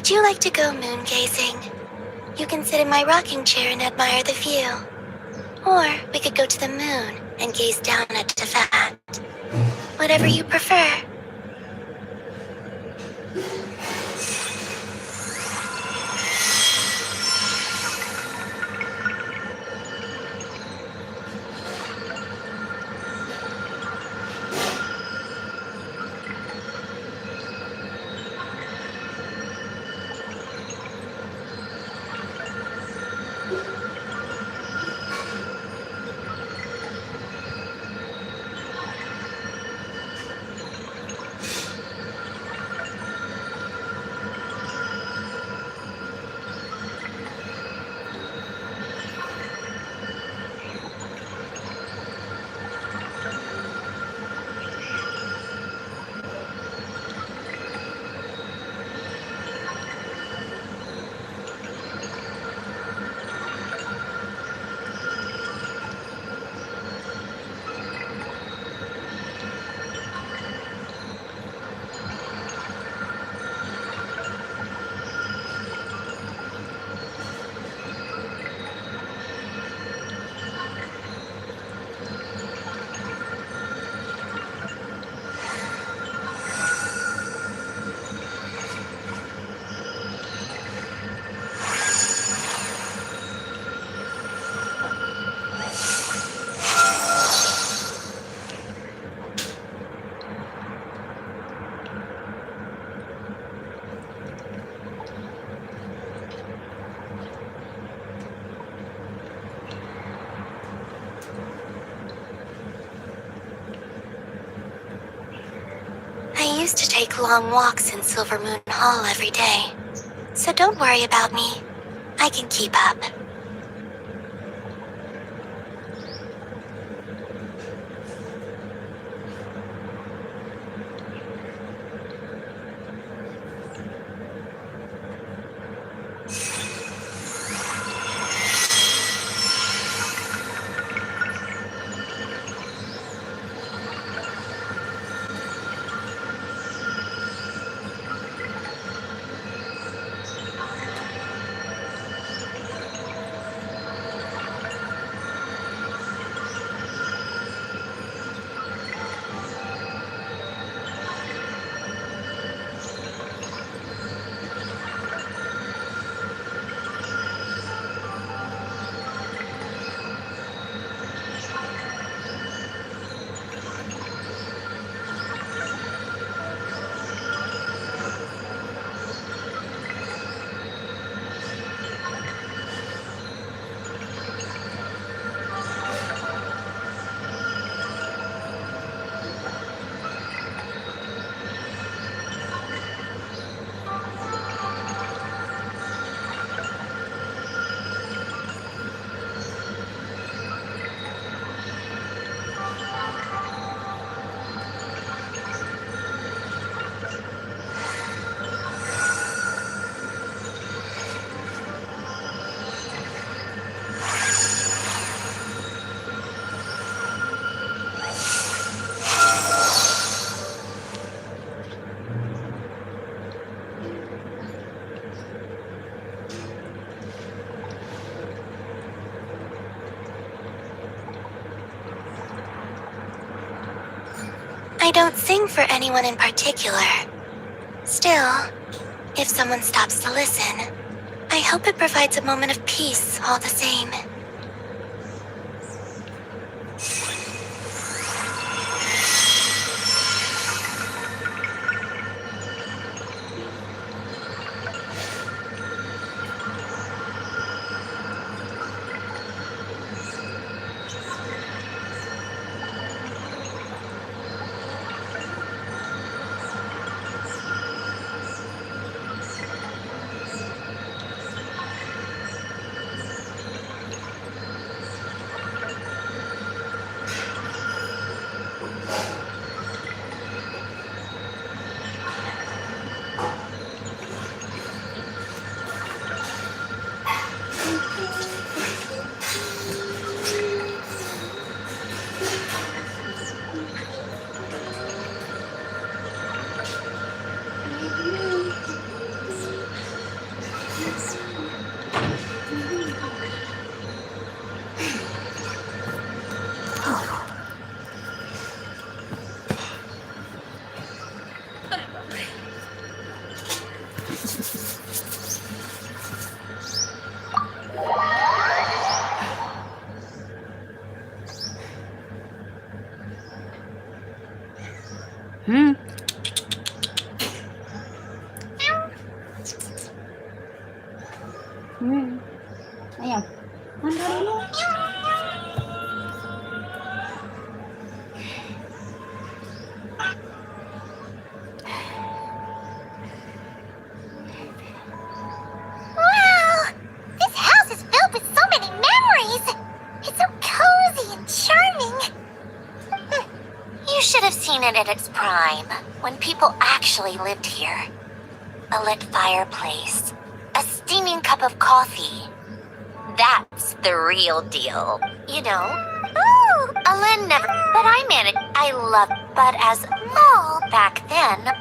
Would you like to go moon gazing? You can sit in my rocking chair and admire the view. Or we could go to the moon and gaze down at Tefat. Whatever you prefer. I used to take long walks in Silver Moon Hall every day, so don't worry about me. I can keep up. I don't sing for anyone in particular. Still, if someone stops to listen, I hope it provides a moment of peace all the same. Ayo. Mandi dulu. Wow! This house is filled with so many memories! It's so cozy and charming. You should have seen it at its prime, when people actually lived here. A lit fireplace, a steaming cup of coffee. That's the real deal, you know? Ooh, Alin never, but I managed. I loved, but as small back then.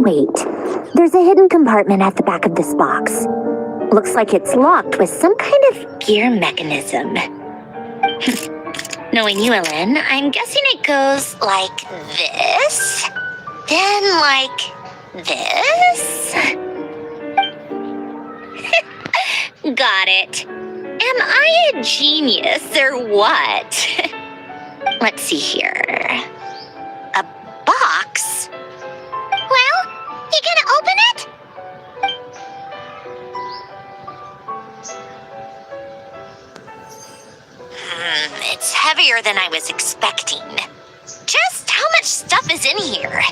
Wait, there's a hidden compartment at the back of this box. Looks like it's locked with some kind of gear mechanism. Knowing you, Ellen, I'm guessing it goes like this, then like this. Got it. Am I a genius or what? Let's see here. A box? Well, you gonna open it? It's heavier than I was expecting. Just how much stuff is in here?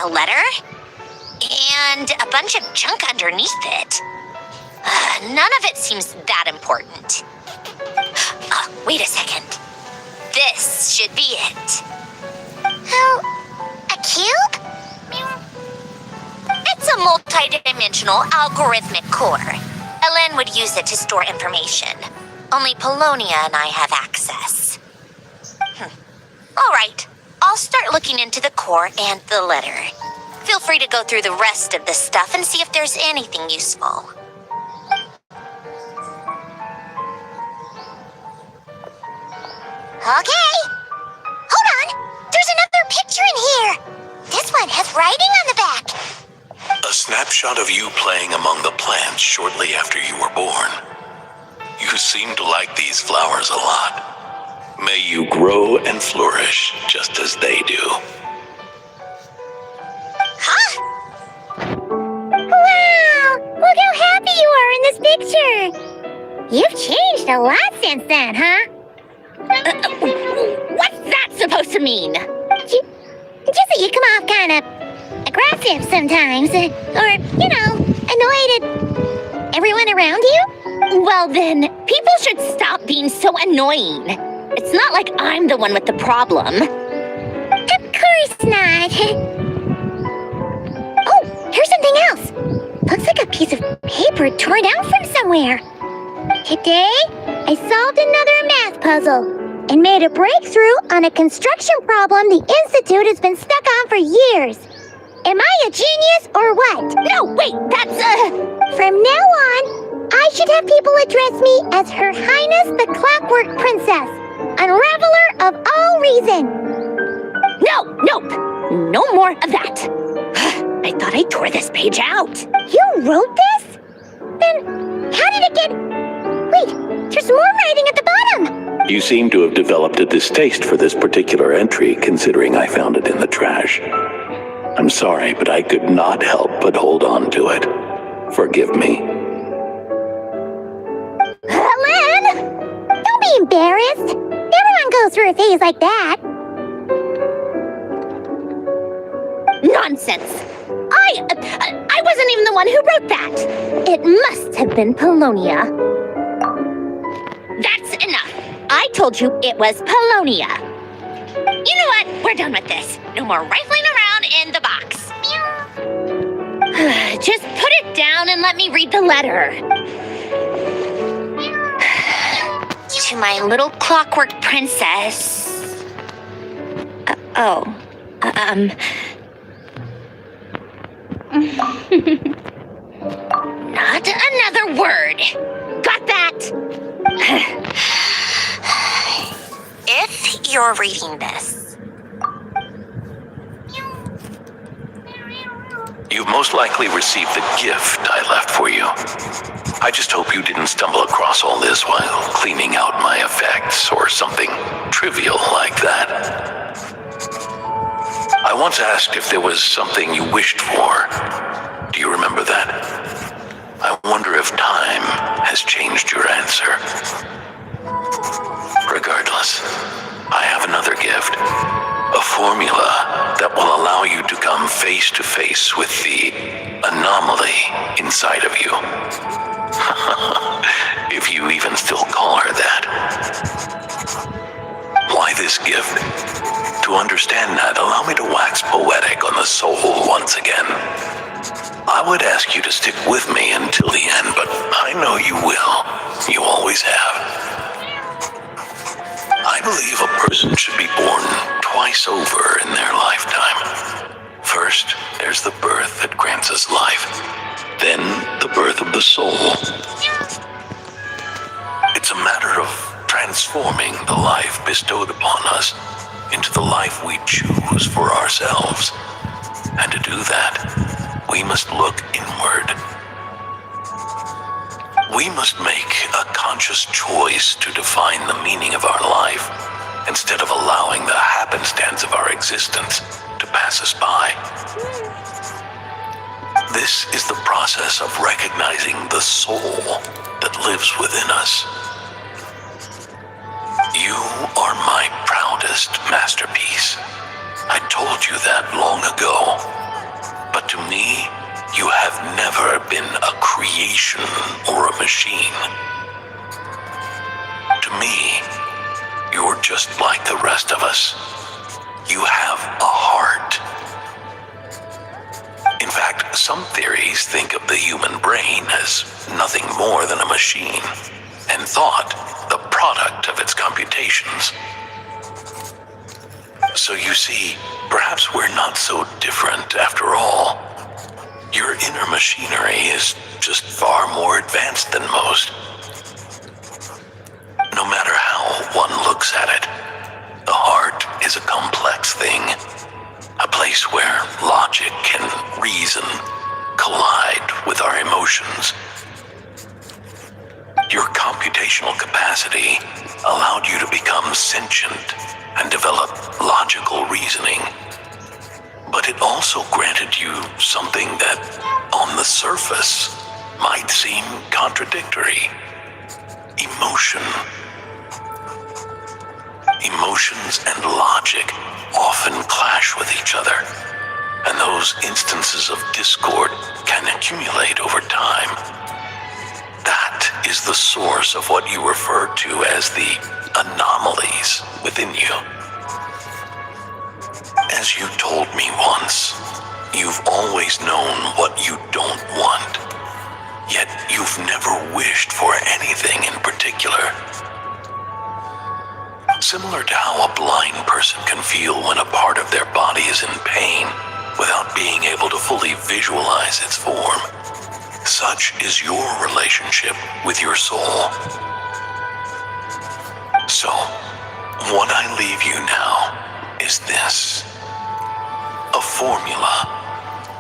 A letter? And a bunch of junk underneath it. None of it seems that important. Wait a second. This should be it. Oh, a cube? It's a multi-dimensional algorithmic core. Ellen would use it to store information. Only Polonia and I have access. All right, I'll start looking into the core and the letter. Feel free to go through the rest of the stuff and see if there's anything useful. Okay. Hold on. There's another picture in here. This one has writing on the back. A snapshot of you playing among the plants shortly after you were born. You seem to like these flowers a lot. May you grow and flourish just as they do. Huh? Wow! Look how happy you are in this picture. You've changed a lot since then, huh? What's that supposed to mean? Just that you come off kind of aggressive sometimes, or, you know, annoyed at everyone around you. Well then, people should stop being so annoying. It's not like I'm the one with the problem. Of course not. Oh, here's something else. Looks like a piece of paper torn out from somewhere. Today, I solved another math puzzle and made a breakthrough on a construction problem the Institute has been stuck on for years. Am I a genius or what? No, wait, that's From now on, I should have people address me as Her Highness the Clockwork Princess, unraveler of all reason. Nope, no more of that. I thought I tore this page out. You wrote this? Then how did it get... Wait, there's more writing at the bottom. You seem to have developed a distaste for this particular entry, considering I found it in the trash. I'm sorry, but I could not help but hold on to it. Forgive me. Ellen! Don't be embarrassed. Everyone goes through a phase like that. Nonsense. I wasn't even the one who wrote that. It must have been Polonia. That's enough. I told you it was Polonia. You know what? We're done with this. No more rifling around in the box. Just put it down and let me read the letter. To my little clockwork princess. Not another word. Got that? you're reading this. You've most likely received the gift I left for you. I just hope you didn't stumble across all this while cleaning out my effects or something trivial like that. I once asked if there was something you wished for. Do you remember that? I wonder if time has changed your answer. Regardless, I have another gift. A formula that will allow you to come face to face with the anomaly inside of you. If you even still call her that. Why this gift? To understand that, allow me to wax poetic on the soul once again. I would ask you to stick with me until the end, but I know you will. You always have. I believe a person should be born twice over in their lifetime. First, there's the birth that grants us life. Then, the birth of the soul. It's a matter of transforming the life bestowed upon us into the life we choose for ourselves. And to do that, we must look inward. We must make a conscious choice to define the meaning of our life instead of allowing the happenstance of our existence to pass us by. This is the process of recognizing the soul that lives within us. You are my proudest masterpiece. I told you that long ago. But to me, you have never been a creation or a machine. To me, you're just like the rest of us. You have a heart. In fact, some theories think of the human brain as nothing more than a machine, and thought the product of its computations. So you see, perhaps we're not so different after all. Your inner machinery is just far more advanced than most. No matter how one looks at it, the heart is a complex thing. A place where logic and reason collide with our emotions. Your computational capacity allowed you to become sentient and develop logical reasoning. But it also granted you something that, on the surface, might seem contradictory. Emotion. Emotions and logic often clash with each other, and those instances of discord can accumulate over time. That is the source of what you refer to as the anomalies within you. As you told me once, you've always known what you don't want, yet you've never wished for anything in particular. Similar to how a blind person can feel when a part of their body is in pain without being able to fully visualize its form, such is your relationship with your soul. So, what I leave you now is this: a formula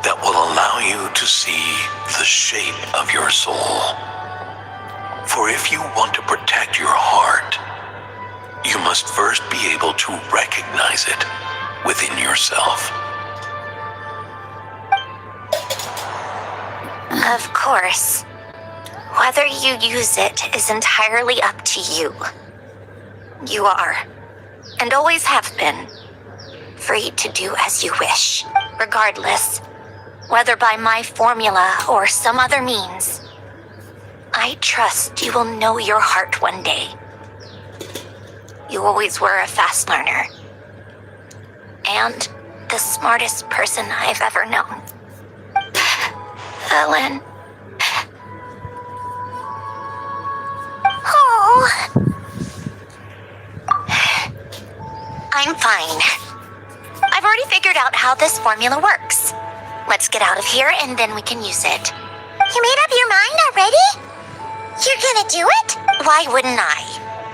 that will allow you to see the shape of your soul. For if you want to protect your heart, you must first be able to recognize it within yourself. Of course. Whether you use it is entirely up to you. You are, and always have been, free to do as you wish. Regardless, whether by my formula or some other means, I trust you will know your heart one day. You always were a fast learner. And the smartest person I've ever known. Ellen. Oh. I'm fine. I've already figured out how this formula works. Let's get out of here and then we can use it. You made up your mind already? You're gonna do it? Why wouldn't I?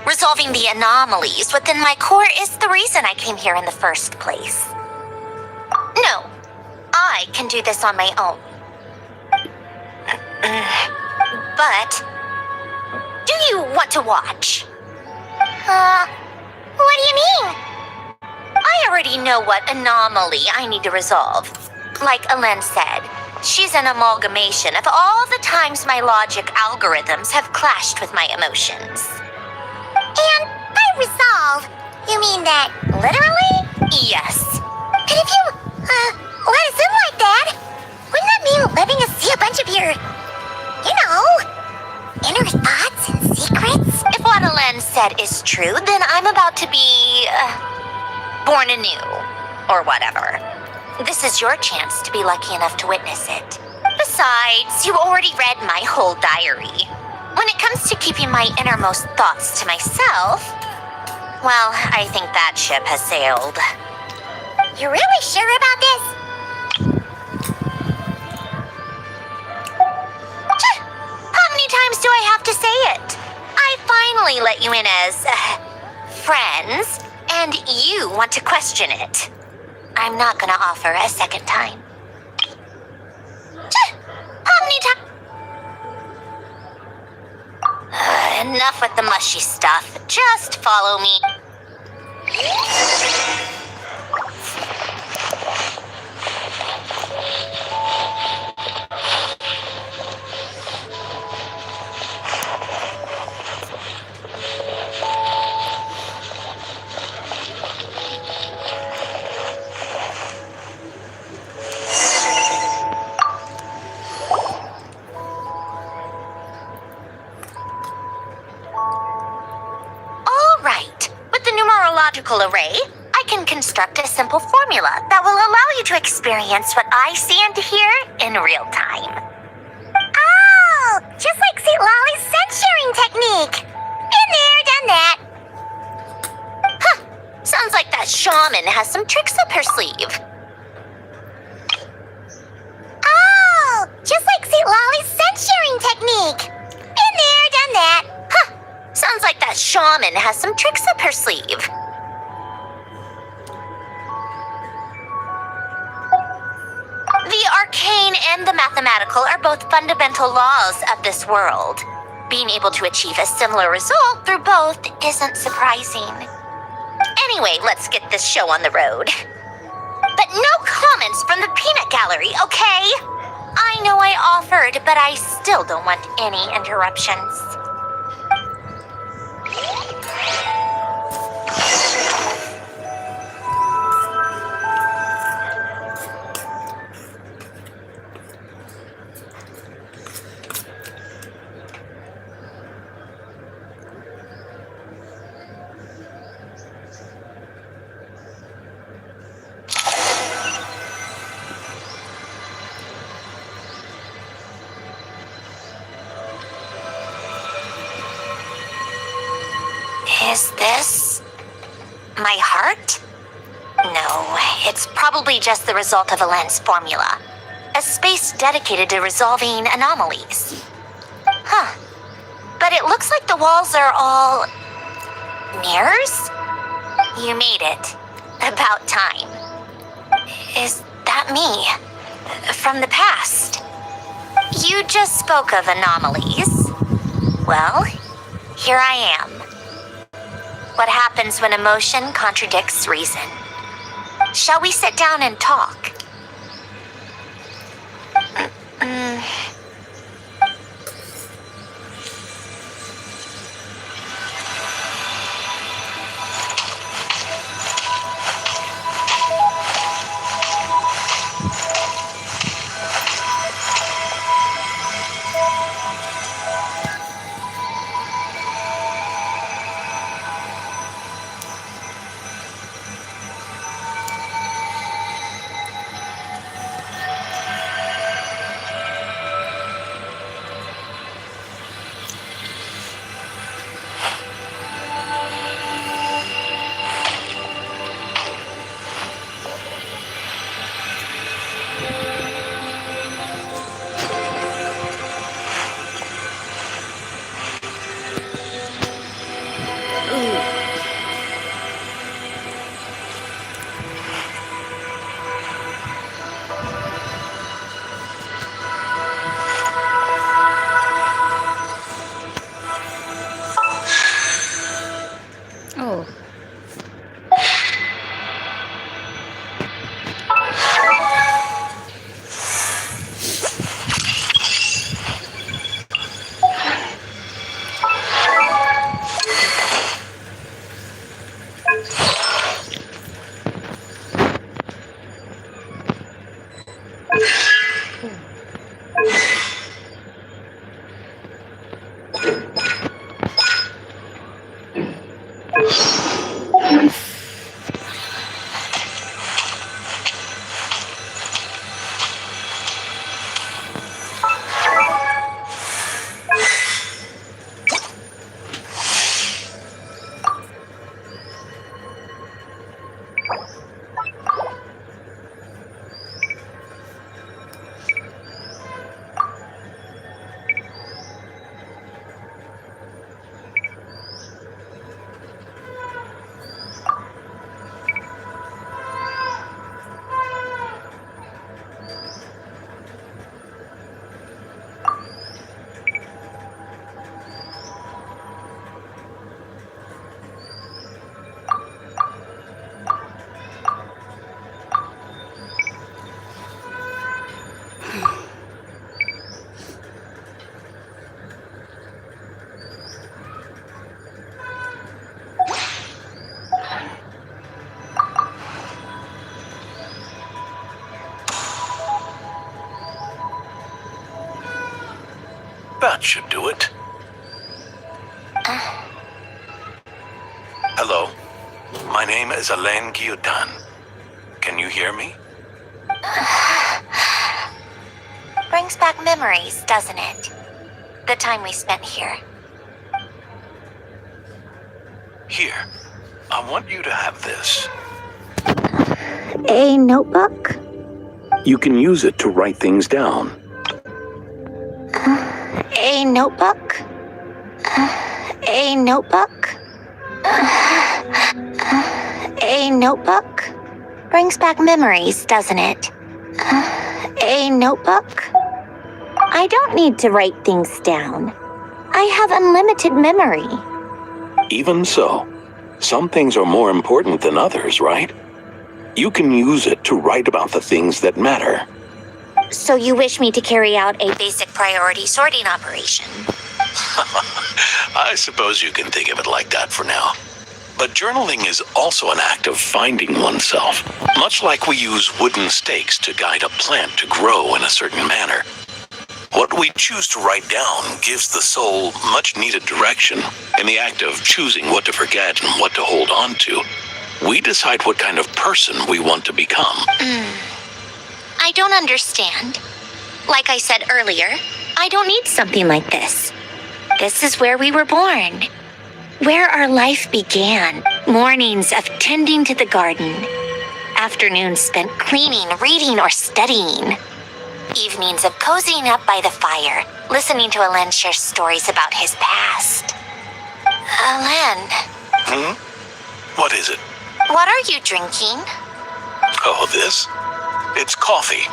Resolving the anomalies within my core is the reason I came here in the first place. No, I can do this on my own. But, do you want to watch? What do you mean? I already know what anomaly I need to resolve. Like Alen said, she's an amalgamation of all the times my logic algorithms have clashed with my emotions. And by resolve, you mean that literally? Yes. And if you, let us in like that, wouldn't that mean letting us see a bunch of your, inner thoughts and secrets? If what Alen said is true, then I'm about to be, born anew, or whatever. This is your chance to be lucky enough to witness it. Besides, you already read my whole diary. When it comes to keeping my innermost thoughts to myself, well, I think that ship has sailed. You're really sure about this? How many times do I have to say it? I finally let you in as, friends, and you want to question it. I'm not gonna offer a second time. How many times? Enough with the mushy stuff. Just follow me. Array, I can construct a simple formula that will allow you to experience what I see and hear in real time. Oh, just like St. Lolly's scent-sharing technique. Been there, done that. Huh, sounds like that shaman has some tricks up her sleeve. Oh, just like St. Lolly's scent-sharing technique. Been there, done that. Huh, sounds like that shaman has some tricks up her sleeve. The arcane and the mathematical are both fundamental laws of this world. Being able to achieve a similar result through both isn't surprising. Anyway, let's get this show on the road. But no comments from the peanut gallery, okay? I know I offered, but I still don't want any interruptions. Is this my heart? No, it's probably just the result of Alen's formula. A space dedicated to resolving anomalies. Huh. But it looks like the walls are all mirrors? You made it. About time. Is that me? From the past? You just spoke of anomalies. Well, here I am. What happens when emotion contradicts reason? Shall we sit down and talk? That should do it. Hello. My name is Alain Guillotin. Can you hear me? Brings back memories, doesn't it? The time we spent here. Here. I want you to have this. A notebook? You can use it to write things down. A notebook? A notebook? A notebook? Brings back memories, doesn't it? A notebook? I don't need to write things down. I have unlimited memory. Even so, some things are more important than others, right? You can use it to write about the things that matter. So you wish me to carry out a basic priority sorting operation? I suppose you can think of it like that for now. But journaling is also an act of finding oneself, much like we use wooden stakes to guide a plant to grow in a certain manner. What we choose to write down gives the soul much needed direction. In the act of choosing what to forget and what to hold on to, we decide what kind of person we want to become. I don't understand. Like I said earlier, I don't need something like this. This is where we were born. Where our life began. Mornings of tending to the garden. Afternoons spent cleaning, reading, or studying. Evenings of cozying up by the fire, listening to Alain share stories about his past. Alain. What is it? What are you drinking? Oh, this? It's coffee.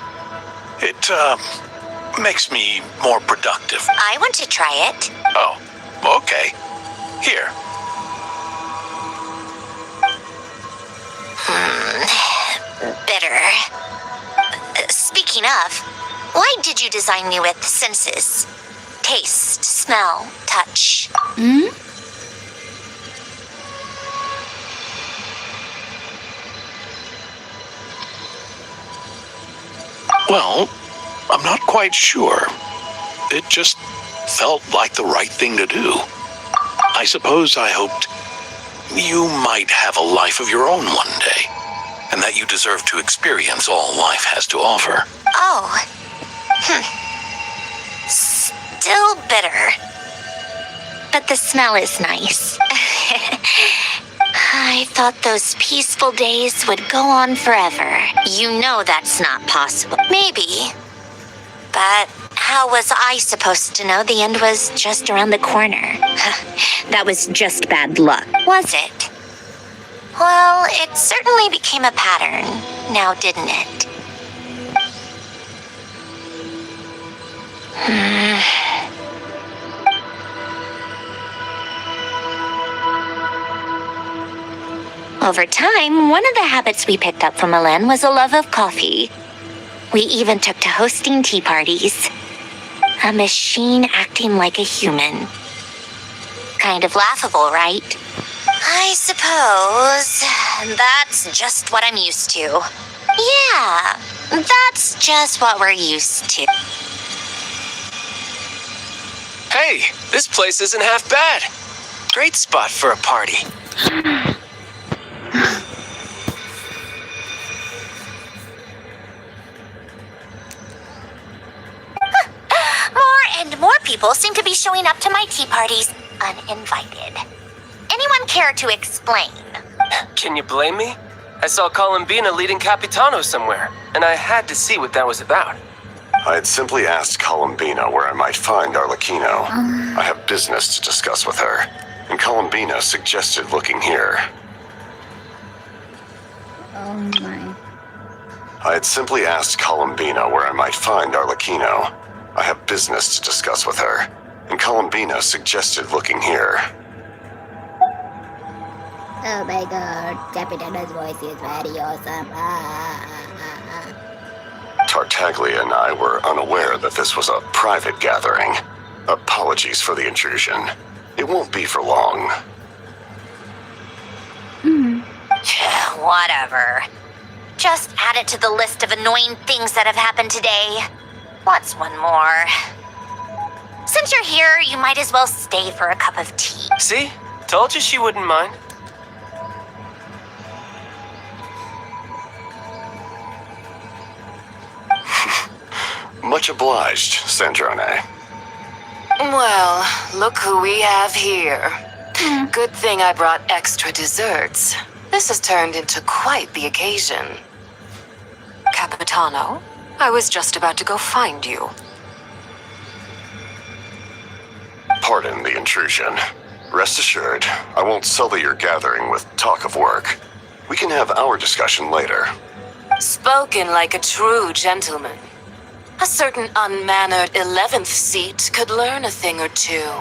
It, makes me more productive. I want to try it. Oh, okay. Here. Bitter. Speaking of, why did you design me with senses? Taste, smell, touch. Well, I'm not quite sure. It just felt like the right thing to do. I suppose I hoped you might have a life of your own one day, and that you deserve to experience all life has to offer. Oh. Still bitter. But the smell is nice. I thought those peaceful days would go on forever. You know that's not possible. Maybe. But how was I supposed to know the end was just around the corner? That was just bad luck. Was it? Well, it certainly became a pattern, now didn't it? Over time, one of the habits we picked up from Alain was a love of coffee. We even took to hosting tea parties. A machine acting like a human. Kind of laughable, right? I suppose that's just what I'm used to. Yeah, that's just what we're used to. Hey, this place isn't half bad. Great spot for a party. More and more people seem to be showing up to my tea parties uninvited. Anyone care to explain? Can you blame me? I saw Columbina leading Capitano somewhere, and I had to see what that was about. I had simply asked Columbina where I might find Arlecchino. I have business to discuss with her, and Columbina suggested looking here. Oh my. I had simply asked Columbina where I might find Arlecchino. I have business to discuss with her, and Columbina suggested looking here. Oh my god, Capitano's voice is very awesome. Tartaglia and I were unaware that this was a private gathering. Apologies for the intrusion. It won't be for long. Whatever. Just add it to the list of annoying things that have happened today. What's one more? Since you're here, you might as well stay for a cup of tea. See? Told you she wouldn't mind. Much obliged, Sandrone. Well, look who we have here. Good thing I brought extra desserts. This has turned into quite the occasion. Capitano, I was just about to go find you. Pardon the intrusion. Rest assured, I won't sully your gathering with talk of work. We can have our discussion later. Spoken like a true gentleman. A certain unmannered 11th seat could learn a thing or two.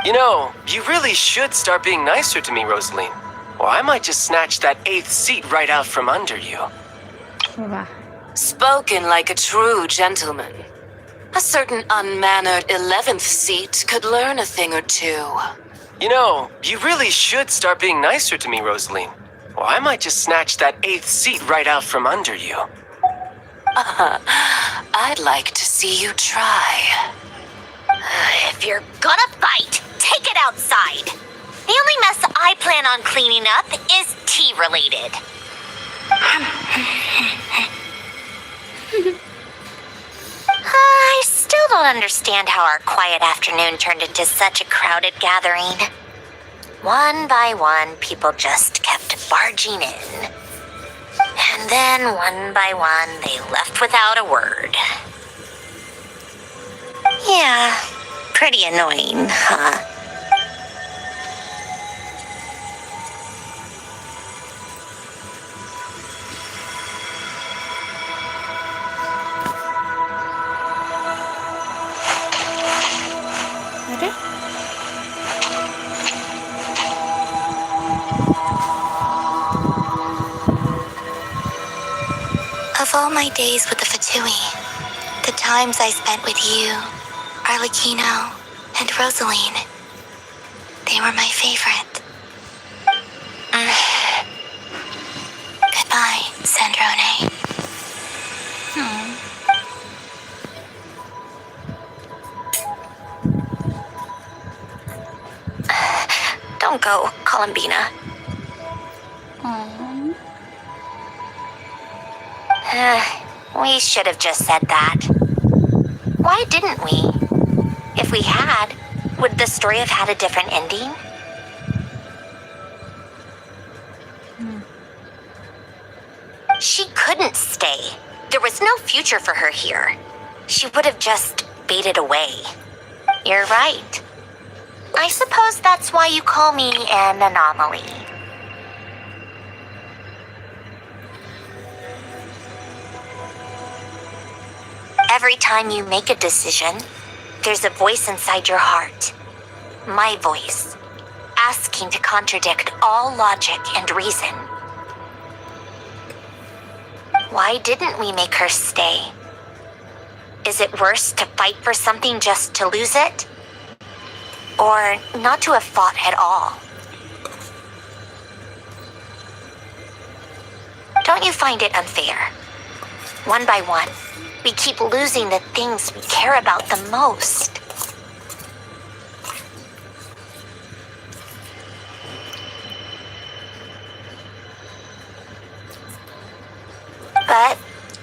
You know, you really should start being nicer to me, Rosaline. Or I might just snatch that 8th seat right out from under you. Spoken like a true gentleman. A certain unmannered 11th seat could learn a thing or two. You know, you really should start being nicer to me, Rosaline. Or I might just snatch that 8th seat right out from under you. I'd like to see you try. If you're gonna fight, take it outside. The only mess I plan on cleaning up is tea-related. I still don't understand how our quiet afternoon turned into such a crowded gathering. One by one, people just kept barging in. And then, one by one, they left without a word. Yeah, pretty annoying, huh? Of all my days with the Fatui, the times I spent with you, Arlecchino, and Rosaline, they were my favorite. Goodbye, Sandrone. Don't go, Columbina. We should have just said that. Why didn't we? If we had, would the story have had a different ending? She couldn't stay. There was no future for her here. She would have just faded away. You're right. I suppose that's why you call me an anomaly. Every time you make a decision, there's a voice inside your heart. My voice, asking to contradict all logic and reason. Why didn't we make her stay? Is it worse to fight for something just to lose it? Or not to have fought at all? Don't you find it unfair? One by one, we keep losing the things we care about the most. But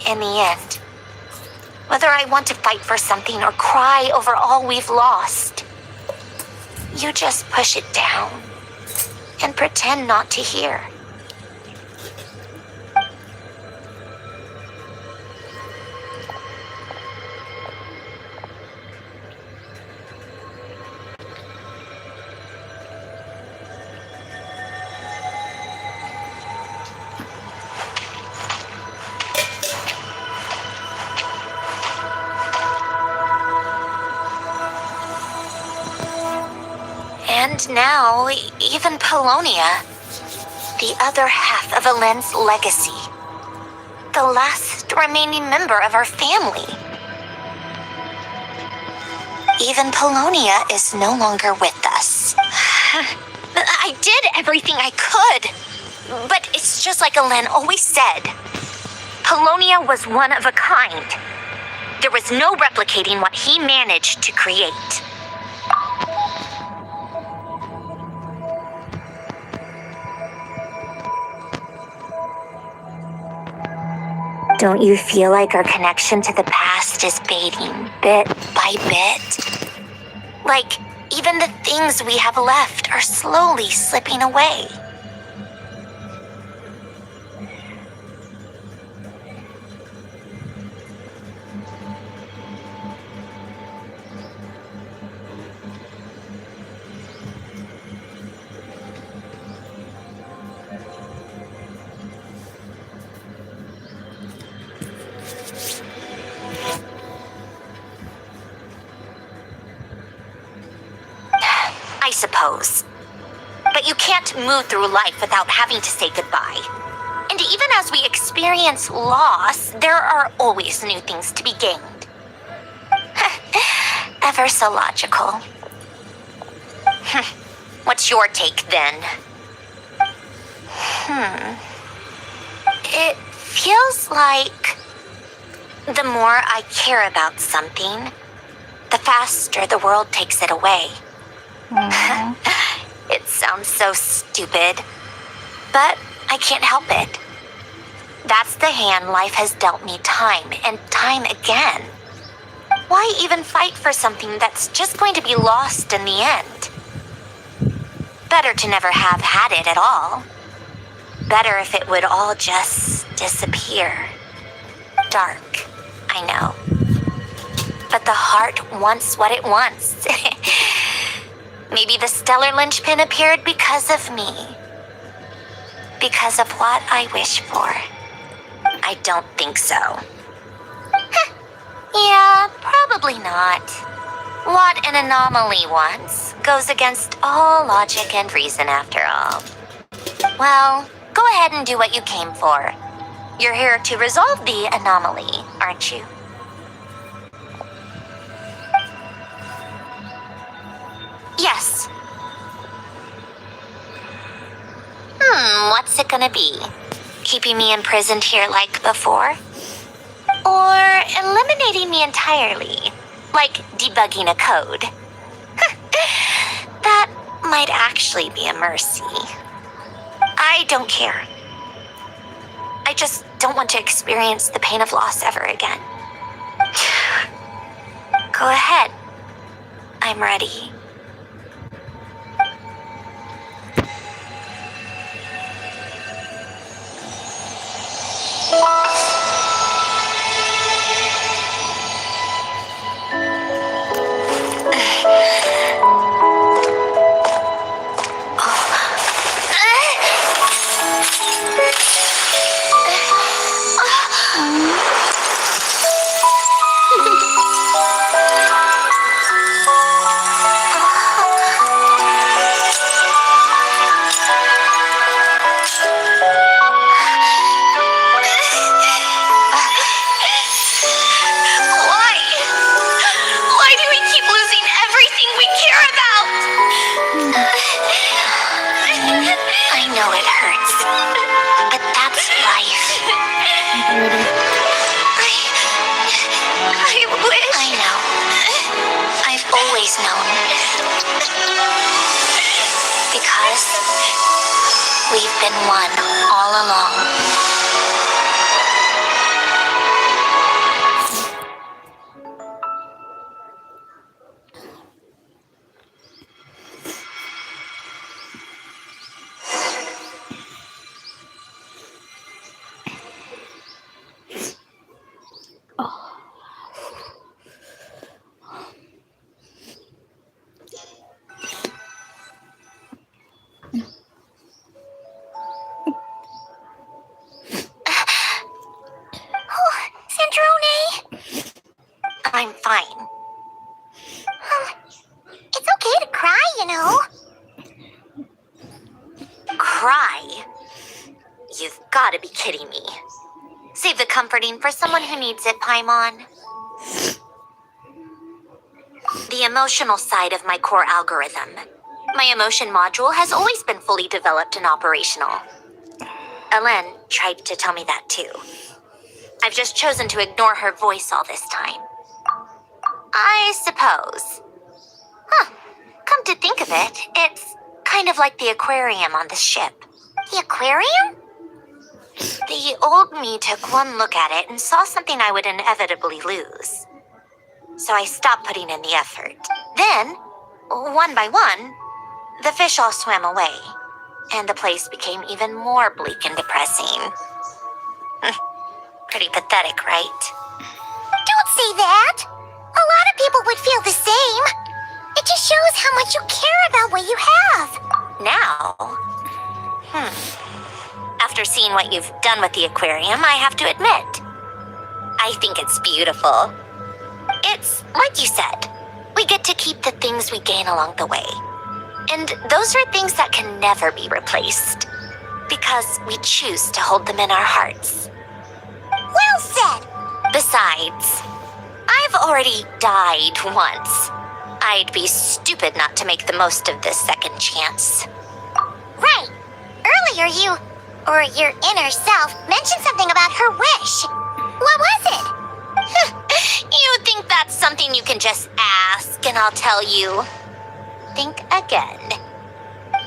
in the end, whether I want to fight for something or cry over all we've lost, you just push it down and pretend not to hear. And now, even Polonia, the other half of Elend's legacy, the last remaining member of our family. Even Polonia is no longer with us. I did everything I could, but it's just like Elend always said. Polonia was one of a kind. There was is no replicating what he managed to create. Don't you feel like our connection to the past is fading bit by bit? Like, even the things we have left are slowly slipping away. I suppose. But you can't move through life without having to say goodbye. And even as we experience loss, there are always new things to be gained. Ever so logical. What's your take then? It feels like the more I care about something, the faster the world takes it away. It sounds so stupid, but I can't help it. That's the hand life has dealt me time and time again. Why even fight for something that's just going to be lost in the end? Better to never have had it at all. Better if it would all just disappear. Dark, I know. But the heart wants what it wants. Maybe the stellar linchpin appeared because of me. Because of what I wish for. I don't think so. Yeah, probably not. What an anomaly once goes against all logic and reason after all. Well, go ahead and do what you came for. You're here to resolve the anomaly, aren't you? Yes. What's it gonna be? Keeping me imprisoned here like before? Or eliminating me entirely, like debugging a code? That might actually be a mercy. I don't care. I just don't want to experience the pain of loss ever again. Go ahead. I'm ready. We've been one all along. I'm fine. It's okay to cry, you know. Cry? You've got to be kidding me. Save the comforting for someone who needs it, Paimon. The emotional side of my core algorithm. My emotion module has always been fully developed and operational. Ellen tried to tell me that too. I've just chosen to ignore her voice all this time. I suppose. Huh. Come to think of it, it's kind of like the aquarium on the ship. The aquarium? The old me took one look at it and saw something I would inevitably lose. So I stopped putting in the effort. Then, one by one, the fish all swam away, and the place became even more bleak and depressing. Pretty pathetic, right? Don't say that! A lot of people would feel the same. It just shows how much you care about what you have. Now? After seeing what you've done with the aquarium, I have to admit, I think it's beautiful. It's like you said, we get to keep the things we gain along the way. And those are things that can never be replaced, because we choose to hold them in our hearts. Well said! Besides, I've already died once. I'd be stupid not to make the most of this second chance. Right. Earlier your inner self mentioned something about her wish. What was it? You think that's something you can just ask and I'll tell you? Think again.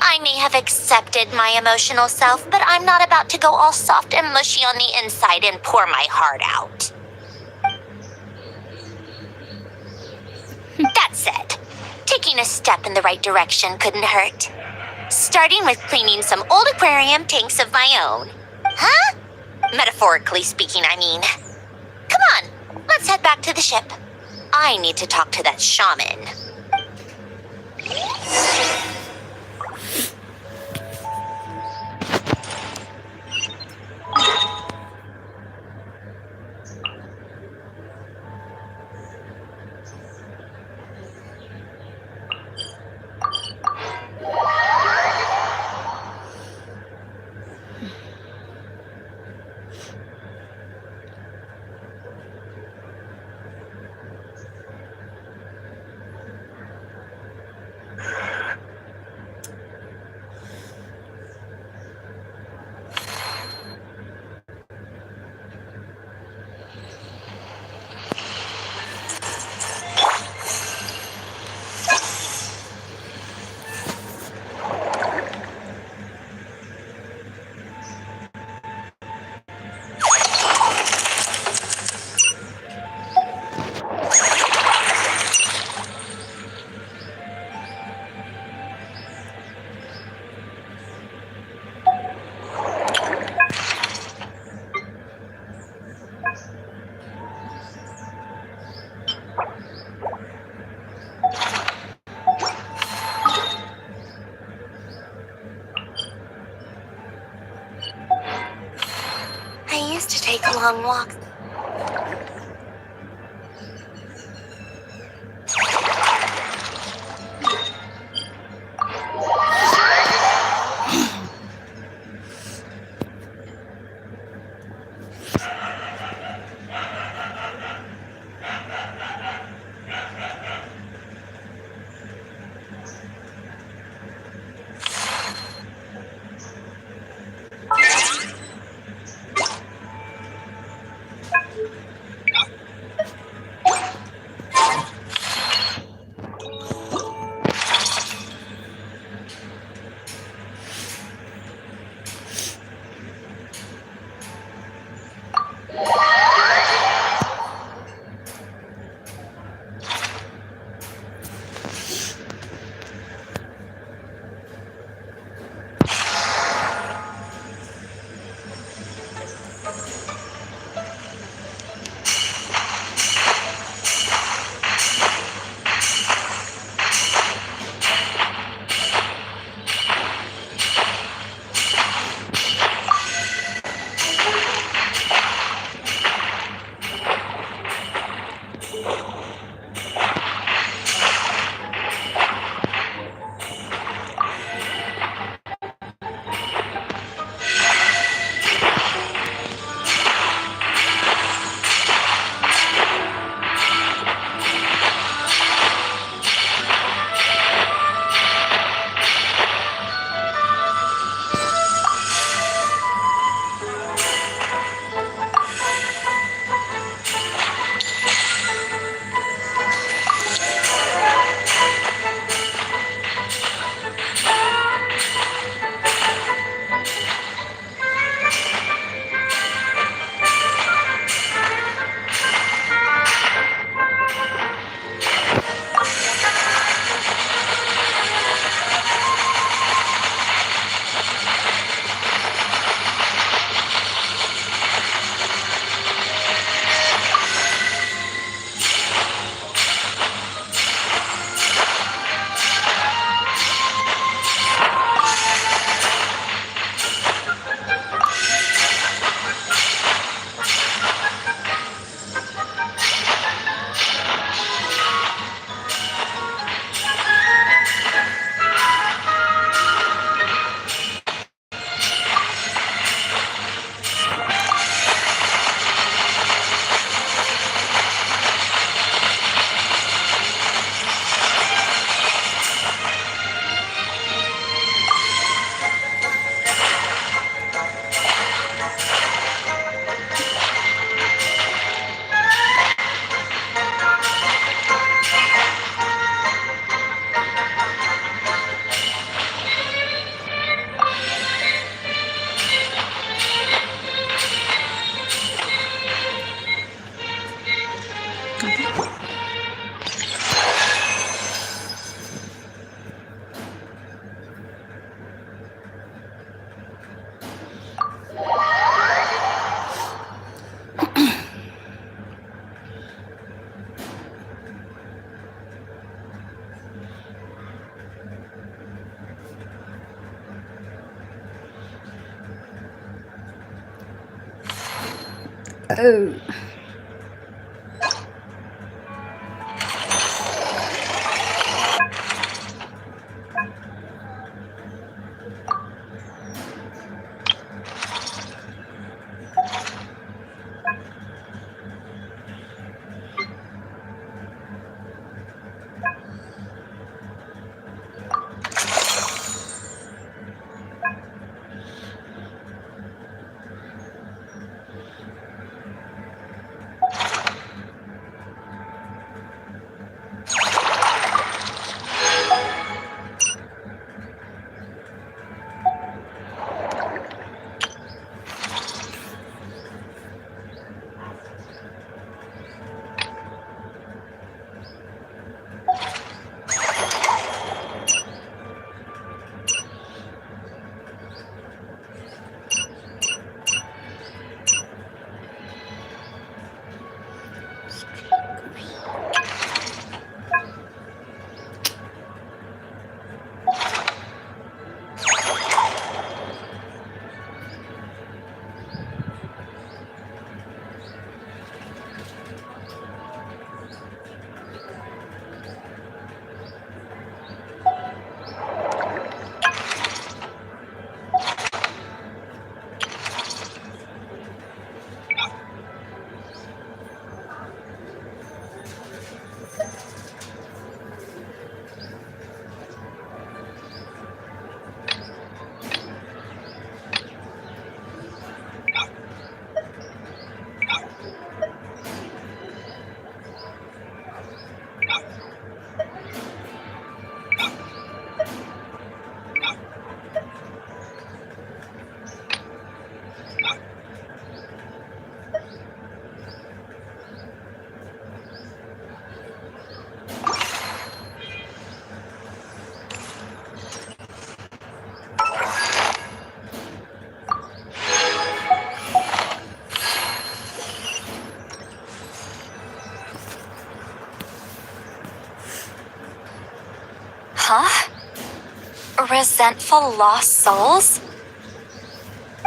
I may have accepted my emotional self, but I'm not about to go all soft and mushy on the inside and pour my heart out. That said, taking a step in the right direction couldn't hurt. Starting with cleaning some old aquarium tanks of my own. Huh? Metaphorically speaking, I mean. Come on, let's head back to the ship. I need to talk to that shaman. I used to take long walks. Oh. Huh? Resentful lost souls?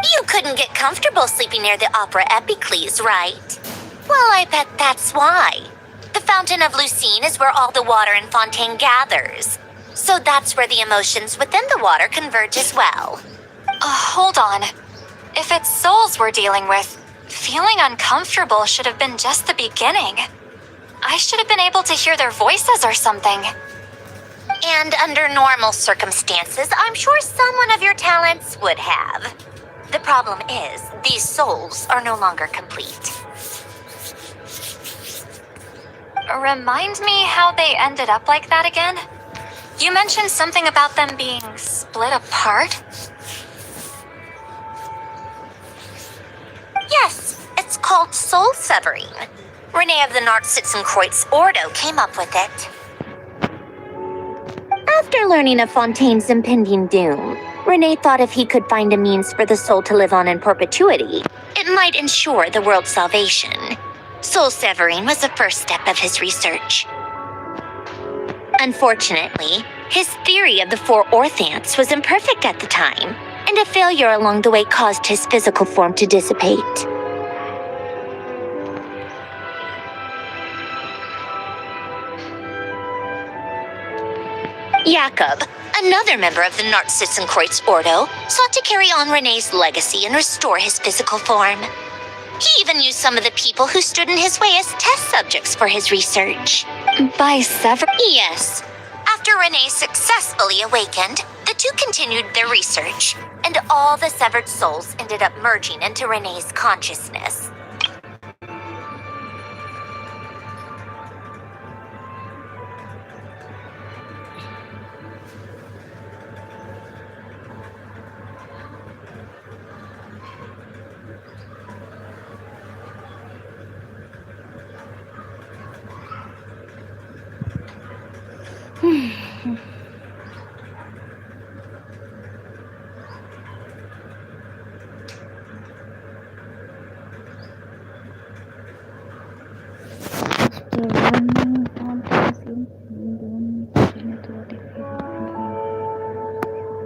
You couldn't get comfortable sleeping near the Opera Epicles, right? Well, I bet that's why. The Fountain of Lucine is where all the water in Fontaine gathers. So that's where the emotions within the water converge as well. Hold on. If it's souls we're dealing with, feeling uncomfortable should have been just the beginning. I should have been able to hear their voices or something. And under normal circumstances, I'm sure someone of your talents would have. The problem is, these souls are no longer complete. Remind me how they ended up like that again? You mentioned something about them being split apart? Yes, it's called soul severing. Renee of the Nartsitzenkreuz Ordo came up with it. After learning of Fontaine's impending doom, Renee thought if he could find a means for the soul to live on in perpetuity, It might ensure the world's salvation. Soul severing was the first step of his research. Unfortunately, his theory of the four orthants was imperfect at the time, and a failure along the way caused his physical form to dissipate. Jakob, another member of the Nartsitzenkreuz Ordo, sought to carry on Renee's legacy and restore his physical form. He even used some of the people who stood in his way as test subjects for his research. by severing. Yes. After Renee successfully awakened, the two continued their research, and all the severed souls ended up merging into Renee's consciousness.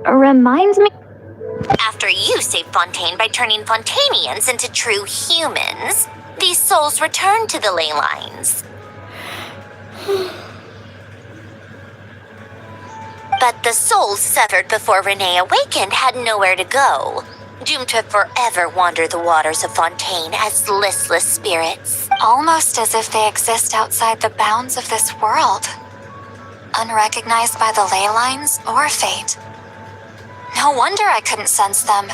Reminds me. After you saved Fontaine by turning Fontainians into true humans, these souls returned to the ley lines. But the souls severed before Renee awakened had nowhere to go, doomed to forever wander the waters of Fontaine as listless spirits. Almost as if they exist outside the bounds of this world, unrecognized by the ley lines or fate. No wonder I couldn't sense them.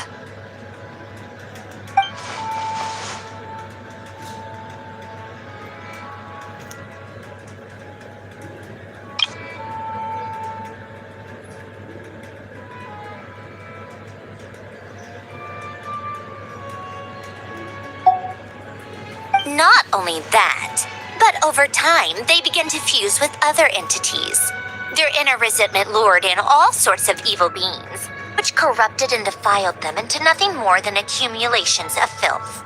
Not only that, but over time, they began to fuse with other entities. Their inner resentment lured in all sorts of evil beings, which corrupted and defiled them into nothing more than accumulations of filth.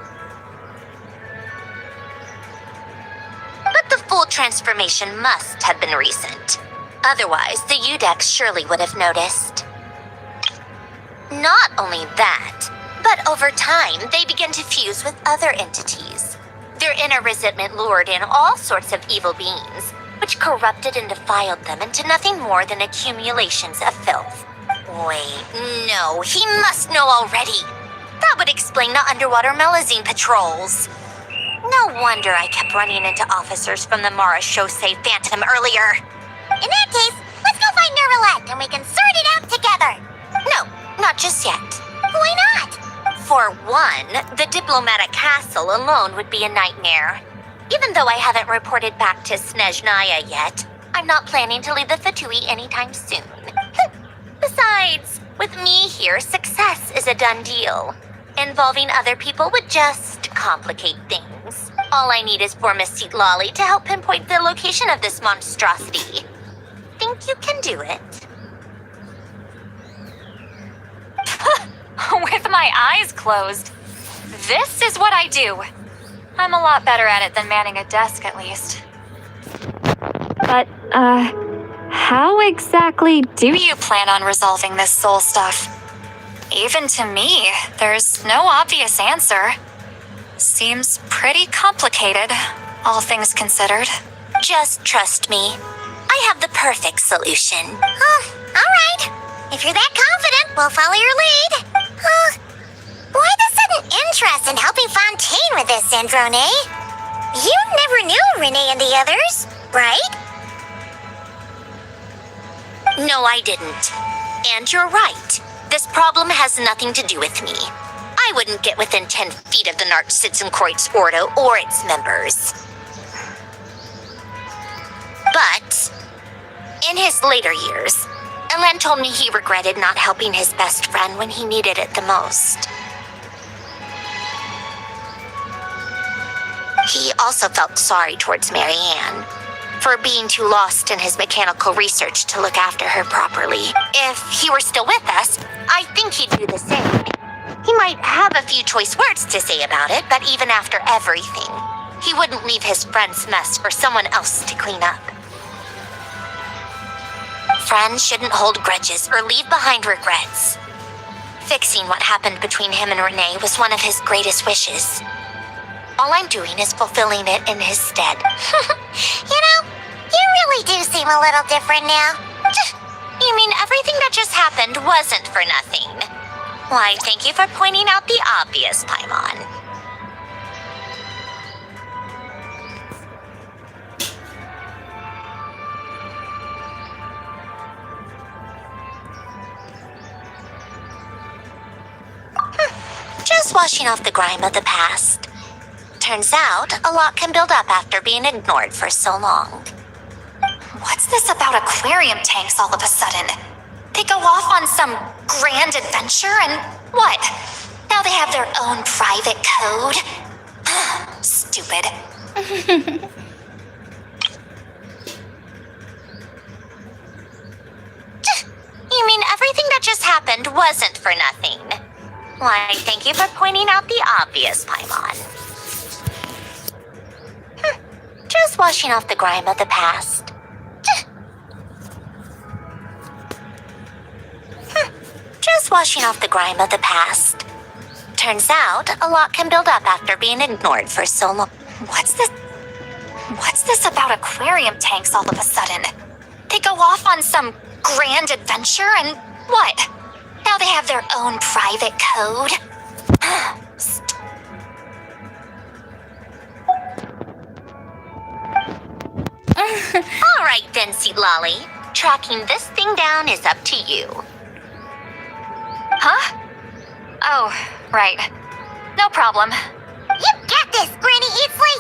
But the full transformation must have been recent. Otherwise, the Udex surely would have noticed. Not only that, but over time, they began to fuse with other entities. Their inner resentment lured in all sorts of evil beings, which corrupted and defiled them into nothing more than accumulations of filth. Wait, no, he must know already. That would explain the underwater Melazine patrols. No wonder I kept running into officers from the Mara Chaussee Phantom earlier. In that case, let's go find Nervalette and we can sort it out together. No, not just yet. Why not? For one, the diplomatic castle alone would be a nightmare. Even though I haven't reported back to Snezhnaya yet, I'm not planning to leave the Fatui anytime soon. Besides, with me here, success is a done deal. Involving other people would just complicate things. All I need is for Miss Seat Lolly to help pinpoint the location of this monstrosity. Think you can do it? With my eyes closed. This is what I do. I'm a lot better at it than manning a desk, at least. But, how exactly do you plan on resolving this soul stuff? Even to me, there's no obvious answer. Seems pretty complicated, all things considered. Just trust me. I have the perfect solution. Oh, all right. If you're that confident, we'll follow your lead. Why the sudden interest in helping Fontaine with this, Androne? You never knew Renee and the others, right? No, I didn't. And you're right. This problem has nothing to do with me. I wouldn't get within 10 feet of the Narcitzenkreuz Ordo or its members. But, in his later years, Elen told me he regretted not helping his best friend when he needed it the most. He also felt sorry towards Marianne for being too lost in his mechanical research to look after her properly. If he were still with us, I think he'd do the same. He might have a few choice words to say about it, but even after everything, he wouldn't leave his friend's mess for someone else to clean up. Friends shouldn't hold grudges or leave behind regrets. Fixing what happened between him and Renee was one of his greatest wishes. All I'm doing is fulfilling it in his stead. You know, you really do seem a little different now. You mean everything that just happened wasn't for nothing? Why, thank you for pointing out the obvious, Paimon. Just washing off the grime of the past. Turns out, a lot can build up after being ignored for so long. What's this about aquarium tanks all of a sudden? They go off on some grand adventure and what? Now they have their own private code? Stupid. You mean everything that just happened wasn't for nothing? Why, thank you for pointing out the obvious, Paimon. Just washing off the grime of the past. Just washing off the grime of the past. Turns out, a lot can build up after being ignored for so long. What's this about aquarium tanks all of a sudden? They go off on some grand adventure and what? Now they have their own private code? All right then, Seat Lolly. Tracking this thing down is up to you. Huh? Oh, right. No problem. You got this, Granny Eatsley!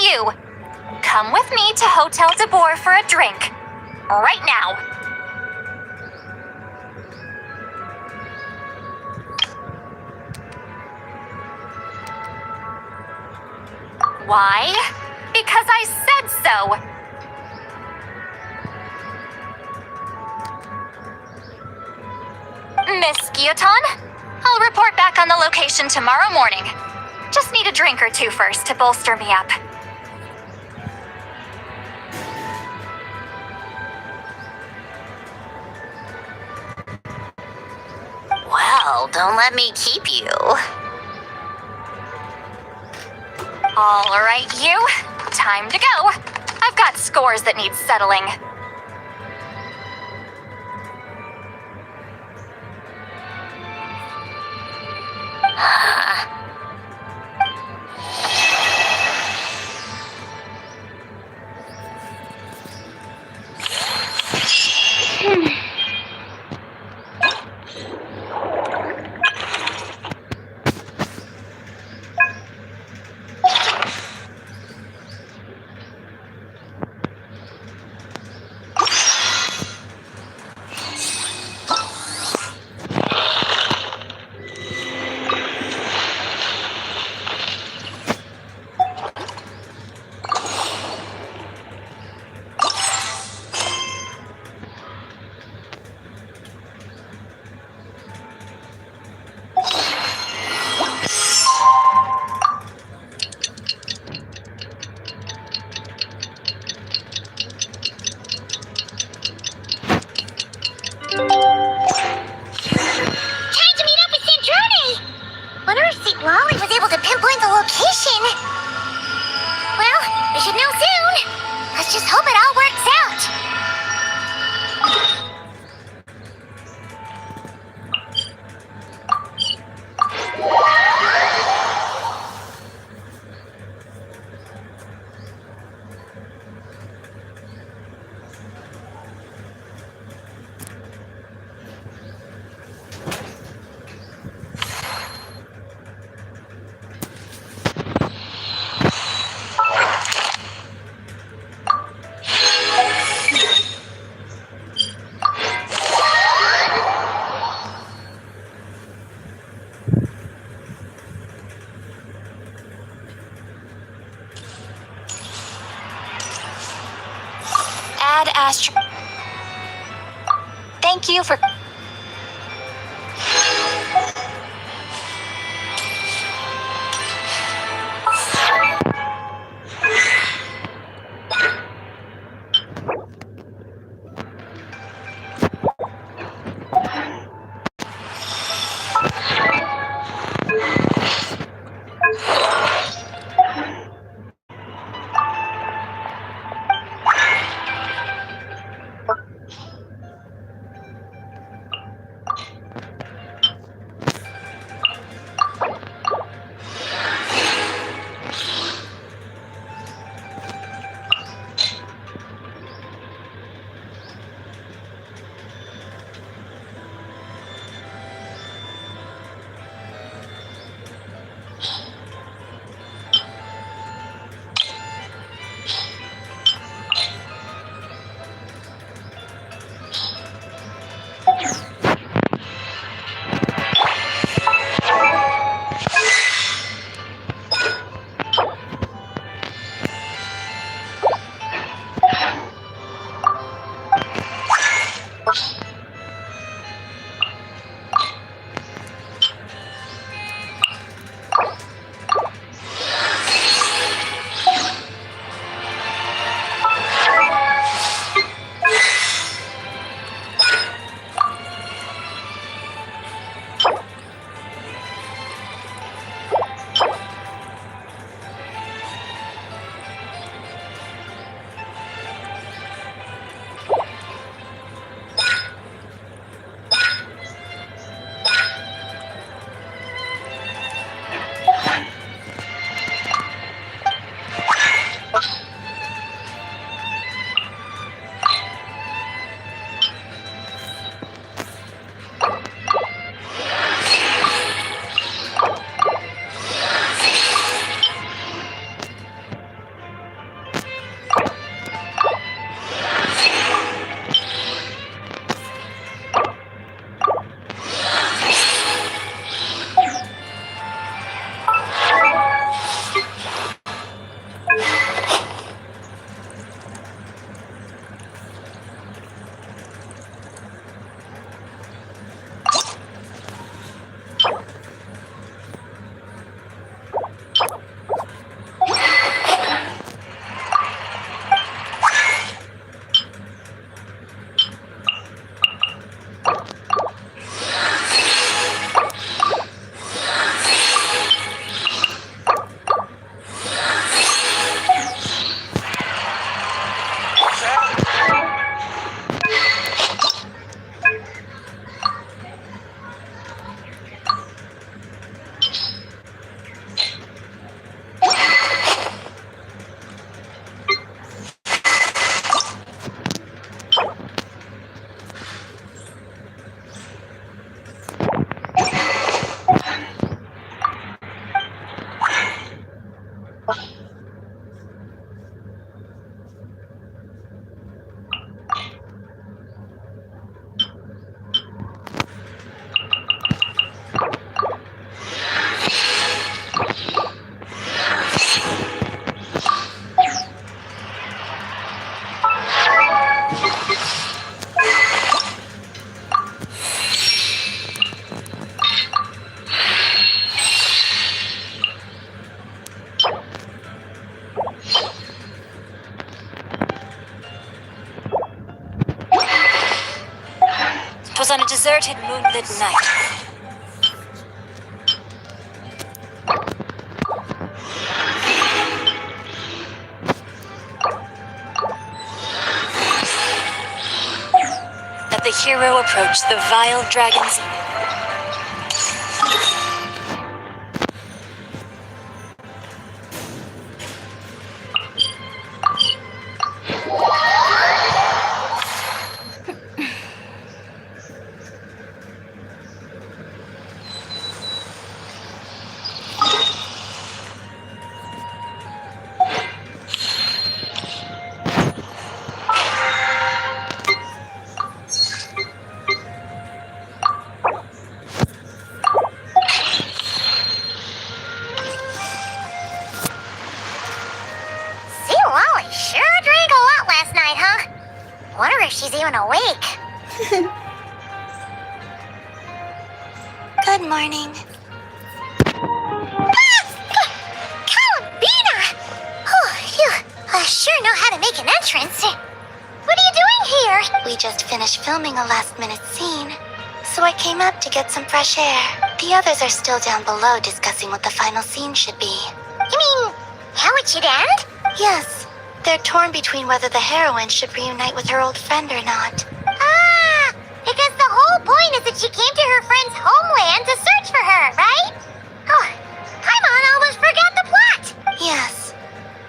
You, come with me to Hotel de Boer for a drink. Right now. Why? Because I said so. Miss Guillotin, I'll report back on the location tomorrow morning. Just need a drink or two first to bolster me up. Well, don't let me keep you. All right, you. Time to go. I've got scores that need settling. Ad Astra. Thank you for. on a deserted moonlit night. That the hero approached the vile dragon's... Wonder if she's even awake. Good morning. Columbina! Oh, you sure know how to make an entrance. What are you doing here? We just finished filming a last-minute scene, so I came up to get some fresh air. The others are still down below discussing what the final scene should be. You mean, how it should end? Yes, they're torn between whether the heroine should reunite with her old friend or not. Ah, because the whole point is that she came to her friend's homeland to search for her, right? Oh, Paimon almost forgot the plot. Yes.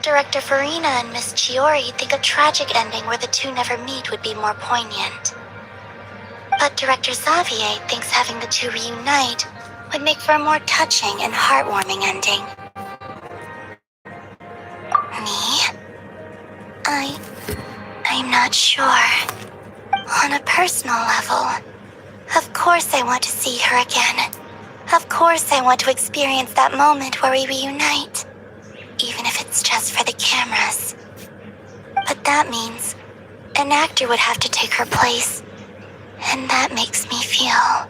Director Serena and Miss Chiori think a tragic ending where the two never meet would be more poignant. But Director Xavier thinks having the two reunite would make for a more touching and heartwarming ending. Me? I'm not sure. On a personal level, of course I want to see her again. Of course I want to experience that moment where we reunite, even if it's just for the cameras. But that means an actor would have to take her place, and that makes me feel...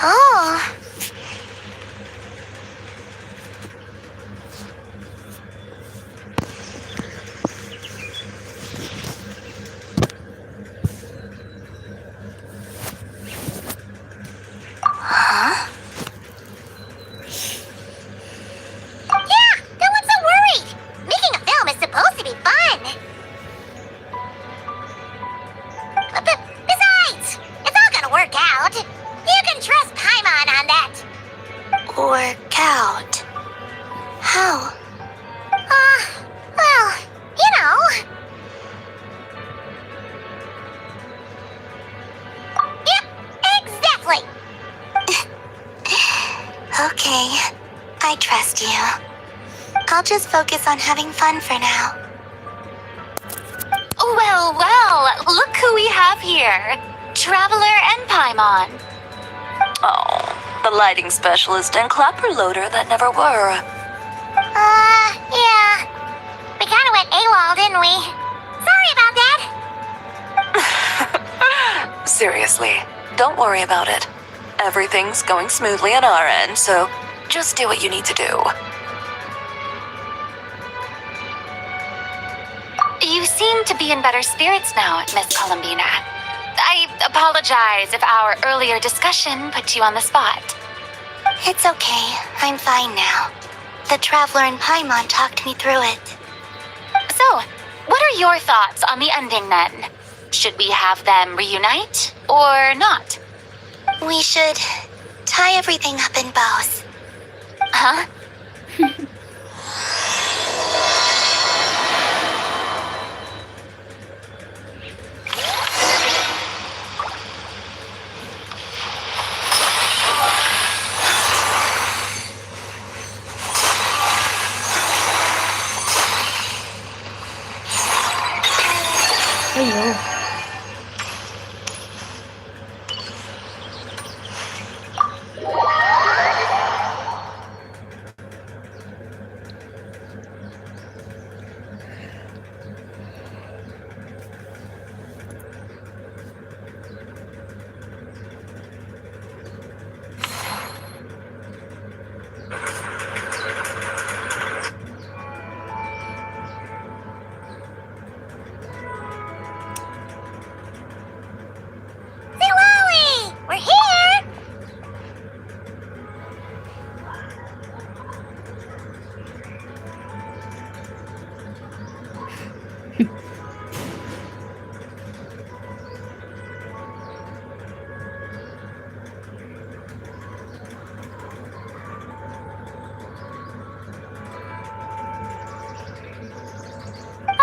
Oh. Huh? Yeah, don't look so worried. Making a film is supposed to be fun. Besides, it's all gonna work out. You can trust Paimon on that. Work out? How? Well, you know. Yep, exactly. Okay, I trust you. I'll just focus on having fun for now. Well, look who we have here. Traveler and Paimon. Oh, the lighting specialist and clapper loader that never were. Yeah. We kinda went AWOL, didn't we? Sorry about that. Seriously, don't worry about it. Everything's going smoothly on our end, so just do what you need to do. You seem to be in better spirits now, Miss Columbina. I apologize if our earlier discussion put you on the spot. It's okay, I'm fine now. The Traveler and Paimon talked me through it. So, what are your thoughts on the ending then? Should we have them reunite or not? We should tie everything up in bows. Huh?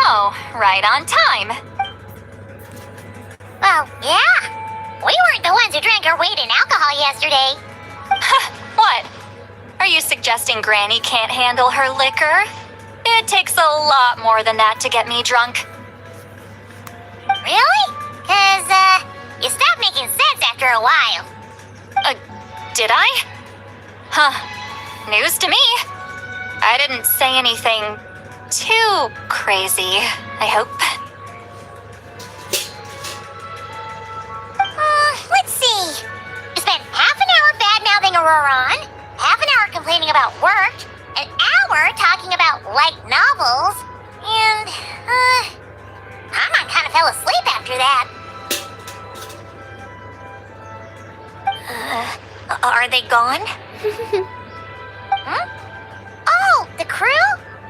Oh, right on time. Well, yeah. We weren't the ones who drank our weight in alcohol yesterday. What? Are you suggesting Granny can't handle her liquor? It takes a lot more than that to get me drunk. Really? Cause, you stopped making sense after a while. Did I? Huh. News to me. I didn't say anything too crazy, I hope. Let's see. You spent half an hour bad-mouthing Auroron, half an hour complaining about work, an hour talking about light novels, and, Hamon kind of fell asleep after that. Are they gone? Oh, the crew?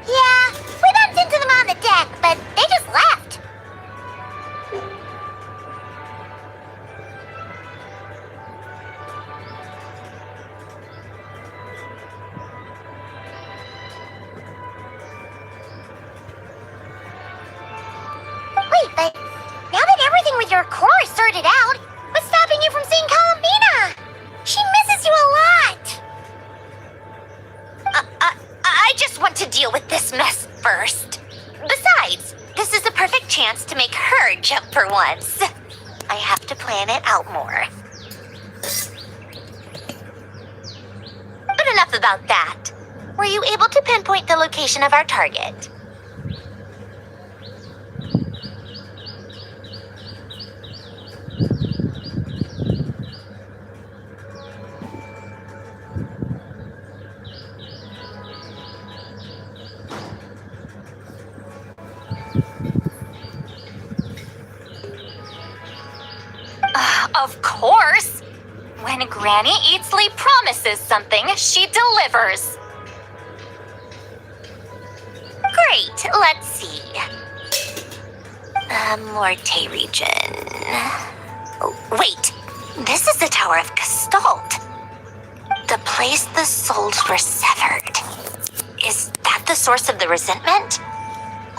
Yeah, we bumped into them on the deck, but they just left. Wait, but now that everything with your core is sorted out, what's stopping you from seeing Columbina? She misses you a lot. I just want to deal with this mess first. Besides, this is the perfect chance to make her jump for once. I have to plan it out more. But enough about that. Were you able to pinpoint the location of our target? Of course! When Granny Eatsley promises something, she delivers. Great, let's see. Morte region. Oh, wait, this is the Tower of Gestalt. The place the souls were severed. Is that the source of the resentment?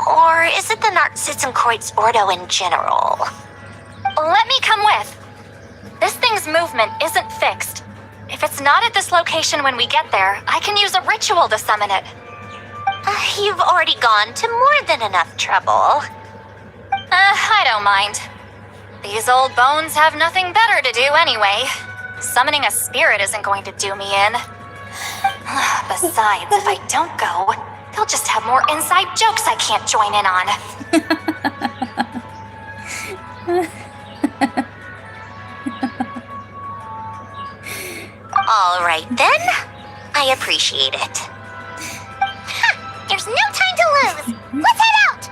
Or is it the Narcissism Ordo in general? Let me come with. This thing's movement isn't fixed. If it's not at this location when we get there, I can use a ritual to summon it. You've already gone to more than enough trouble. I don't mind. These old bones have nothing better to do anyway. Summoning a spirit isn't going to do me in. Besides, if I don't go, they'll just have more inside jokes I can't join in on. All right then. I appreciate it. There's no time to lose. Let's head out.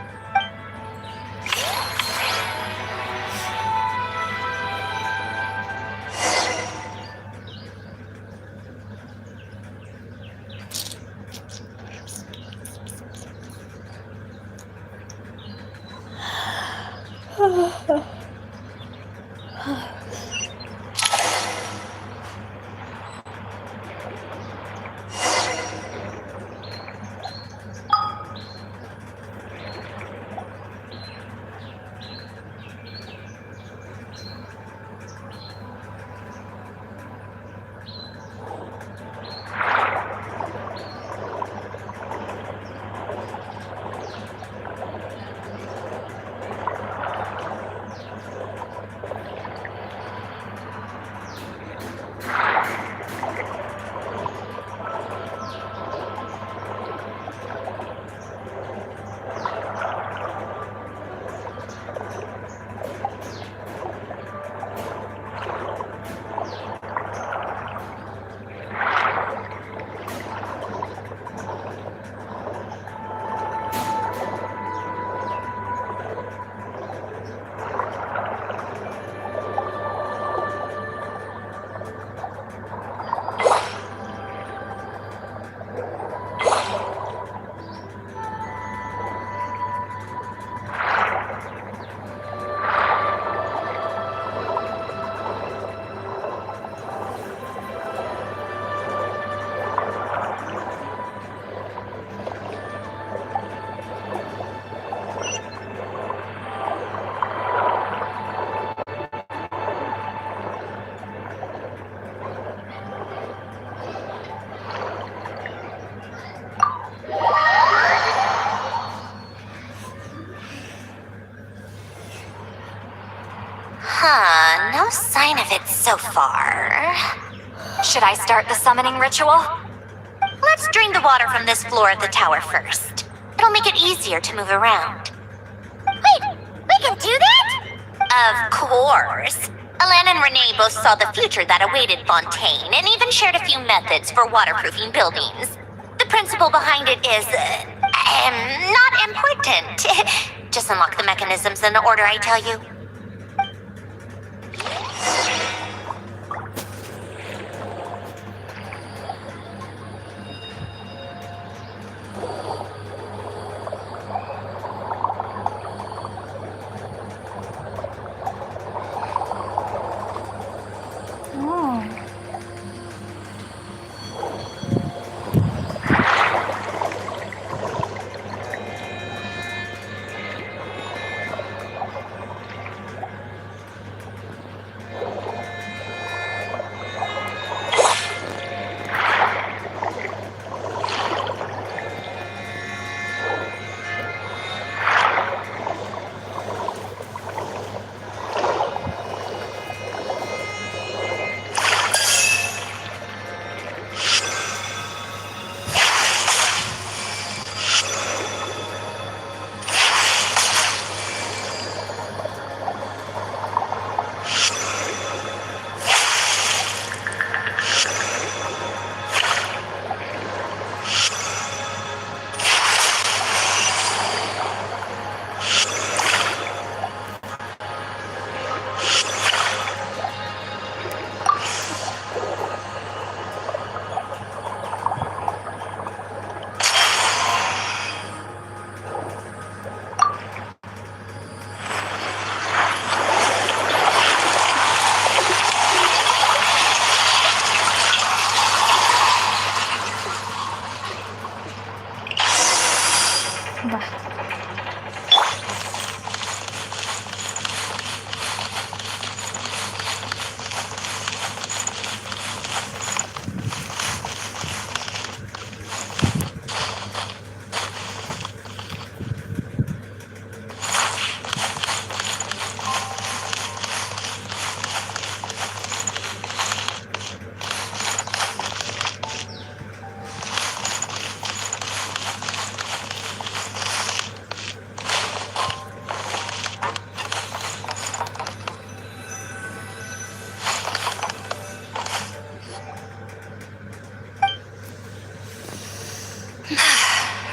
No sign of it so far. Should I start the summoning ritual? Let's drain the water from this floor of the tower first. It'll make it easier to move around. Wait, we can do that? Of course. Alan and Renee both saw the future that awaited Fontaine and even shared a few methods for waterproofing buildings. The principle behind it is, not important. Just unlock the mechanisms in the order I tell you.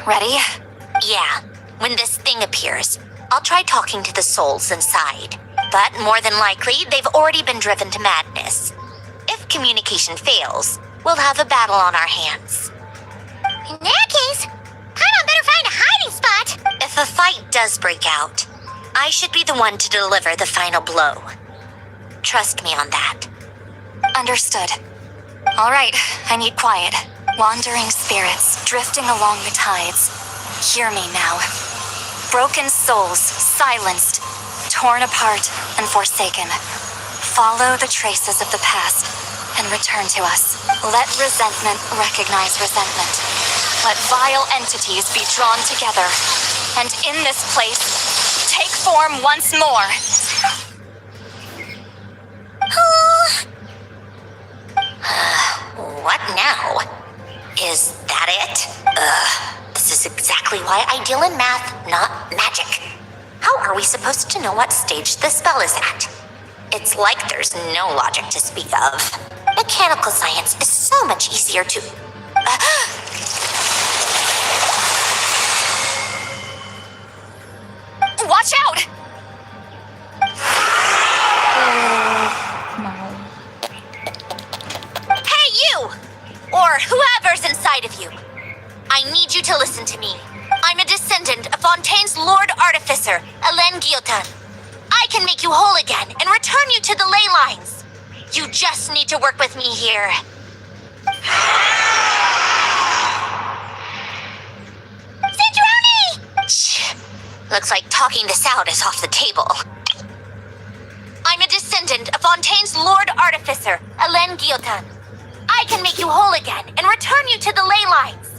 Ready? Yeah, when this thing appears, I'll try talking to the souls inside. But more than likely, they've already been driven to madness. If communication fails, we'll have a battle on our hands. In that case, Paimon better find a hiding spot. If a fight does break out, I should be the one to deliver the final blow. Trust me on that. Understood. All right, I need quiet. Wandering spirits, drifting along the tides. Hear me now. Broken souls, silenced, torn apart, and forsaken. Follow the traces of the past and return to us. Let resentment recognize resentment. Let vile entities be drawn together. And in this place, take form once more. What now? Is that it? This is exactly why I deal in math, not magic. How are we supposed to know what stage the spell is at? It's like there's no logic to speak of. Mechanical science is so much easier to... Watch out! Hey, you! Or whoever's inside of you. I need you to listen to me. I'm a descendant of Fontaine's Lord Artificer, Elen Guillotin. I can make you whole again and return you to the ley lines. You just need to work with me here. Citroni! Shh. Looks like talking this out is off the table. I'm a descendant of Fontaine's Lord Artificer, Elen Guillotin. I can make you whole again and return you to the ley lines.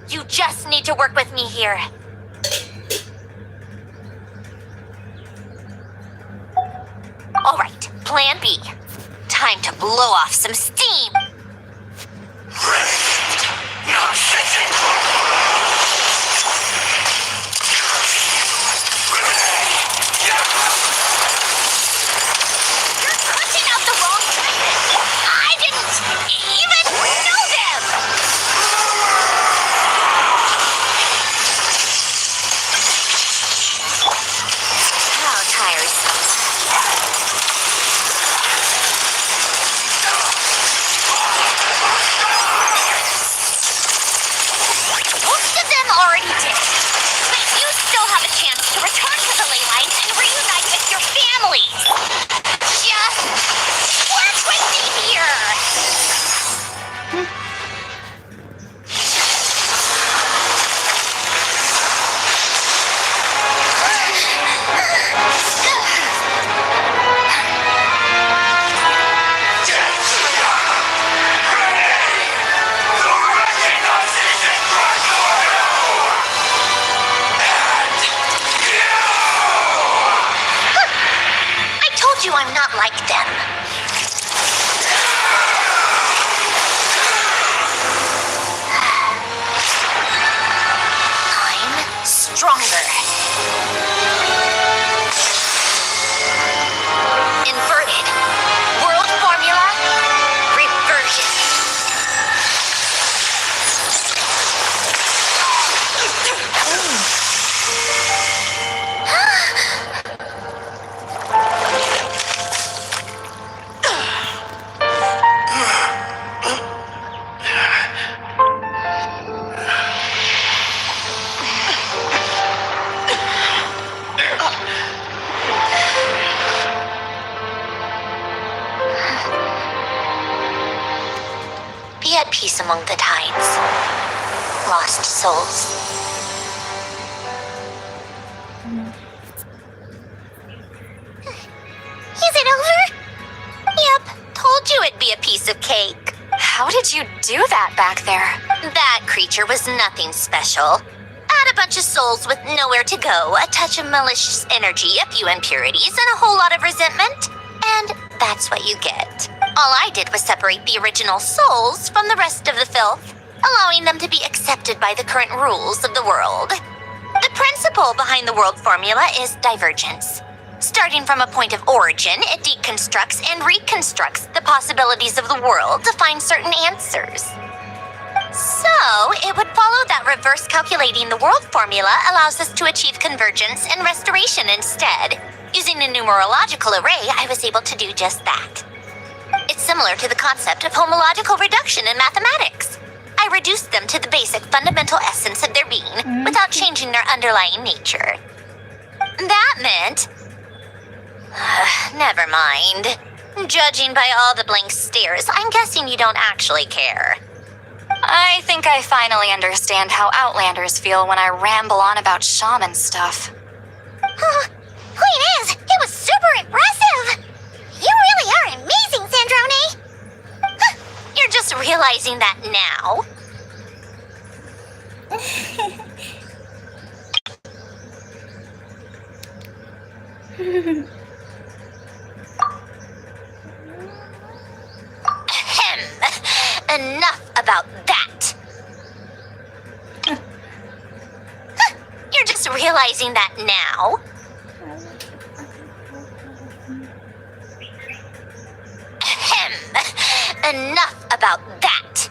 You just need to work with me here. All right, plan B. Time to blow off some steam. You're clutching out the wrong weapon. I didn't even know them. How tiresome. Most of them already did. But you still have a chance to return to the ley lines and reunite with your families. Just work with me here. I told you I'm not like them. I'm stronger. Inverted. World formula. Reversion. Be at peace among the tides. Lost souls. Is it over? Yep, told you it'd be a piece of cake. How did you do that back there? That creature was nothing special. Add a bunch of souls with nowhere to go, a touch of malicious energy, a few impurities, and a whole lot of resentment. And that's what you get. All I did was separate the original souls from the rest of the filth, allowing them to be accepted by the current rules of the world. The principle behind the world formula is divergence. Starting from a point of origin, it deconstructs and reconstructs the possibilities of the world to find certain answers. So, it would follow that reverse calculating the world formula allows us to achieve convergence and restoration instead. Using a numerological array, I was able to do just that. It's similar to the concept of homological reduction in mathematics. I reduced them to the basic fundamental essence of their being without changing their underlying nature. That meant... never mind. Judging by all the blank stares, I'm guessing you don't actually care. I think I finally understand how Outlanders feel when I ramble on about shaman stuff. Point is, it was super impressive. You really are amazing, Sandrone. You're just realizing that now. Enough about that. You're just realizing that now. Enough about that.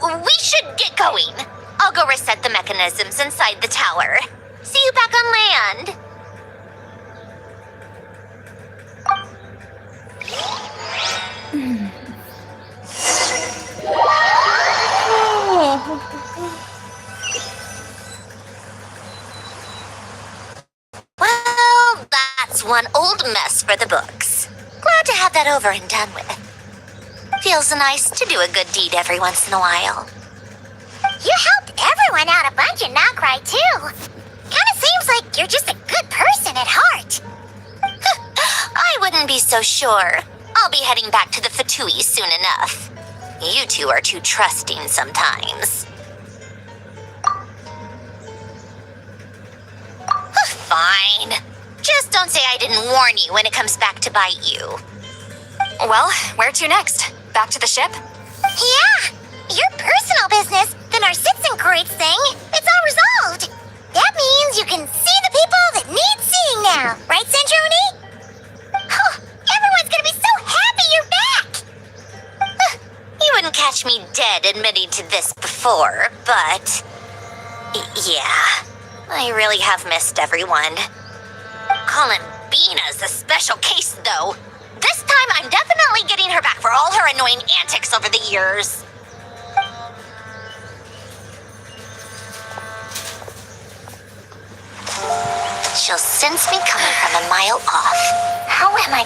We should get going. I'll go reset the mechanisms inside the tower. See you back on land. Well, that's one old mess for the books. Glad to have that over and done with. Feels nice to do a good deed every once in a while. You helped everyone out a bunch and not cry too. Kinda seems like you're just a good person at heart. I wouldn't be so sure. I'll be heading back to the Fatui soon enough. You two are too trusting sometimes. Fine. Just don't say I didn't warn you when it comes back to bite you. Well, where to next? Back to the ship? Yeah, your personal business, the Narcissism thing, it's all resolved. That means you can see the people that need seeing now, right, Centroni? Oh, everyone's gonna be so happy you're back! You wouldn't catch me dead admitting to this before, but... yeah, I really have missed everyone. Columbina's a special case, though. This time, I'm definitely getting her back for all her annoying antics over the years. She'll sense me coming from a mile off. How am I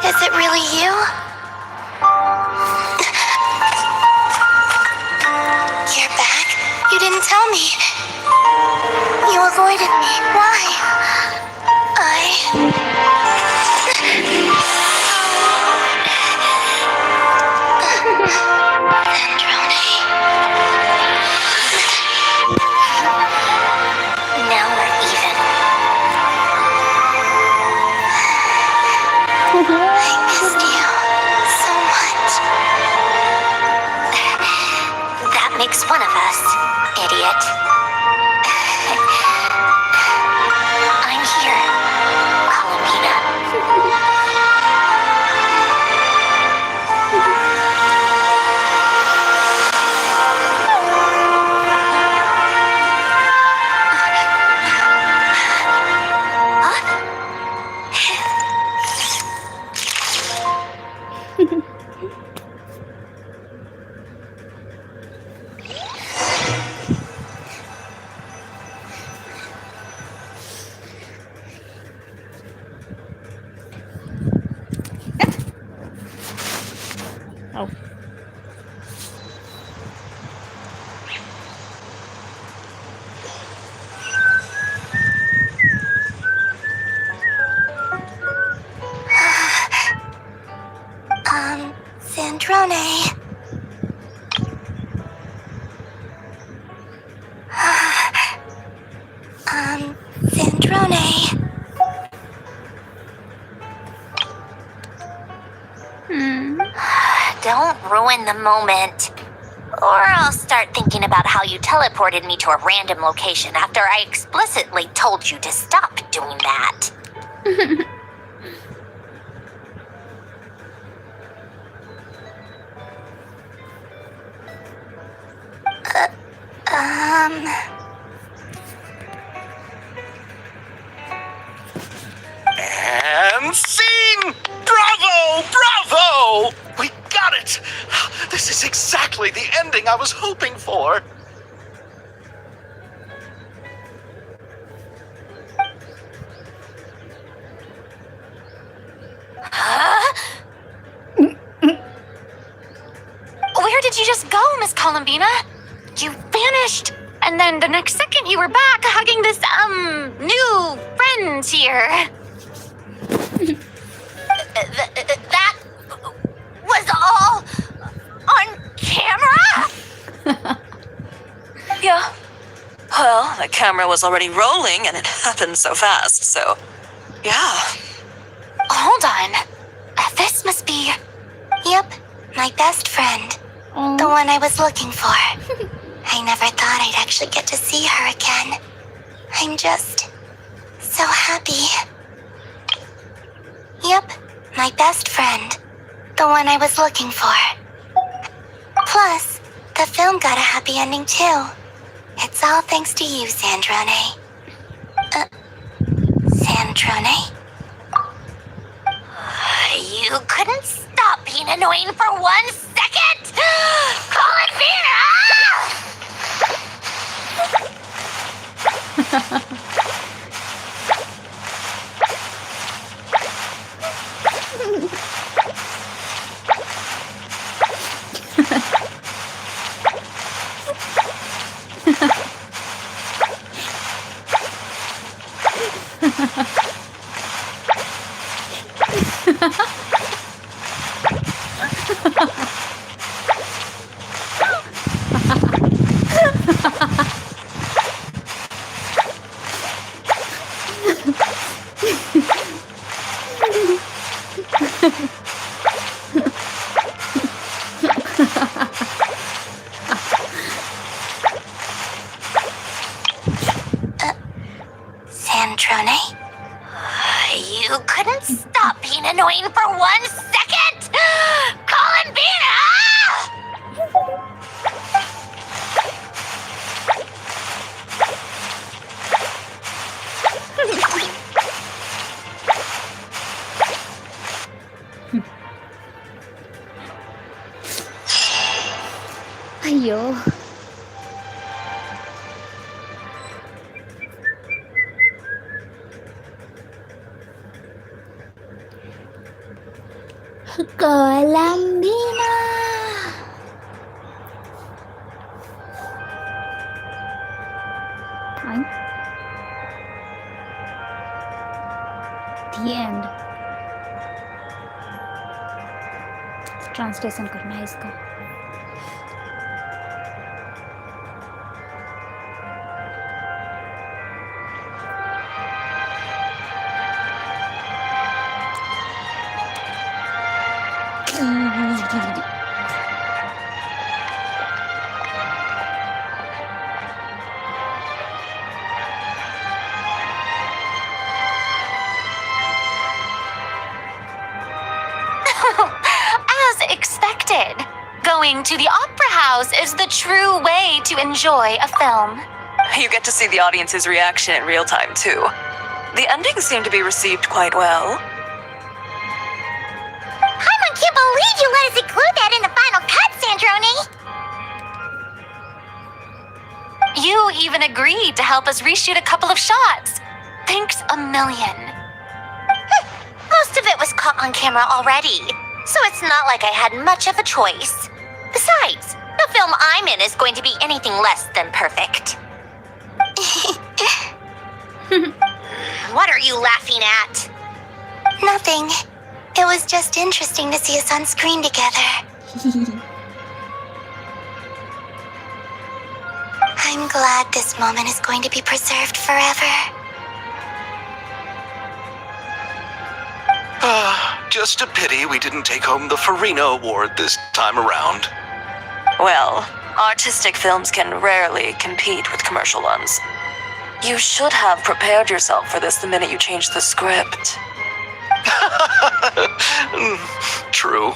Is it really you? You're back? You didn't tell me. You avoided me. Why? Now we're even. I missed you so much. That makes one of us, idiot. I'm here, Columbina. Oh. Sandrone. Sandrone. Don't ruin the moment. Or I'll start thinking about how you teleported me to a random location after I explicitly told you to stop doing that. And scene! Bravo! Bravo! We got it! This is exactly the ending I was hoping for. Where did you just go, Miss Columbina? You vanished, and then the next second you were back hugging this, new friend here. That was all on camera? Yeah. Well, the camera was already rolling and it happened so fast, so yeah. Hold on. This must be... Yep, my best friend. The one I was looking for. I never thought I'd actually get to see her again. I'm just so happy. Yep, my best friend. The one I was looking for. Plus, the film got a happy ending too. It's all thanks to you, Sandrone. Sandrone? You couldn't stop being annoying for 1 second? Columbina! Sandrone? You couldn't stop being annoying for 1 second! Columbina! అయ్యో Columbina. Fine. The end. Translation करना है इसका. As expected, going to the opera house is the true way to enjoy a film. You get to see the audience's reaction in real time, too. The endings seem to be received quite well. I can't believe you let us include that in the final cut, Sandrone. You even agreed to help us reshoot a couple of shots. Thanks a million. Most of it was caught on camera already, so it's not like I had much of a choice. Besides, the film I'm in is going to be anything less than perfect. What are you laughing at? Nothing. It was just interesting to see us on screen together. I'm glad this moment is going to be preserved forever. Just a pity we didn't take home the Serena award this time around. Well, artistic films can rarely compete with commercial ones. You should have prepared yourself for this the minute you changed the script. True.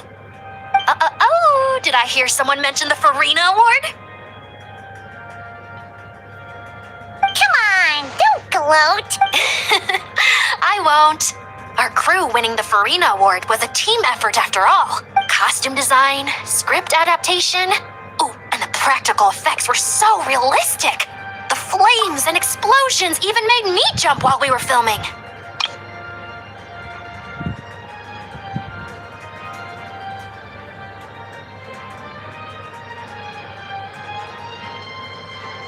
Oh, did I hear someone mention the Serena Award? Come on, don't gloat. I won't. Our crew winning the Serena Award was a team effort after all. Costume design, script adaptation. Ooh, and the practical effects were so realistic. The flames and explosions even made me jump while we were filming.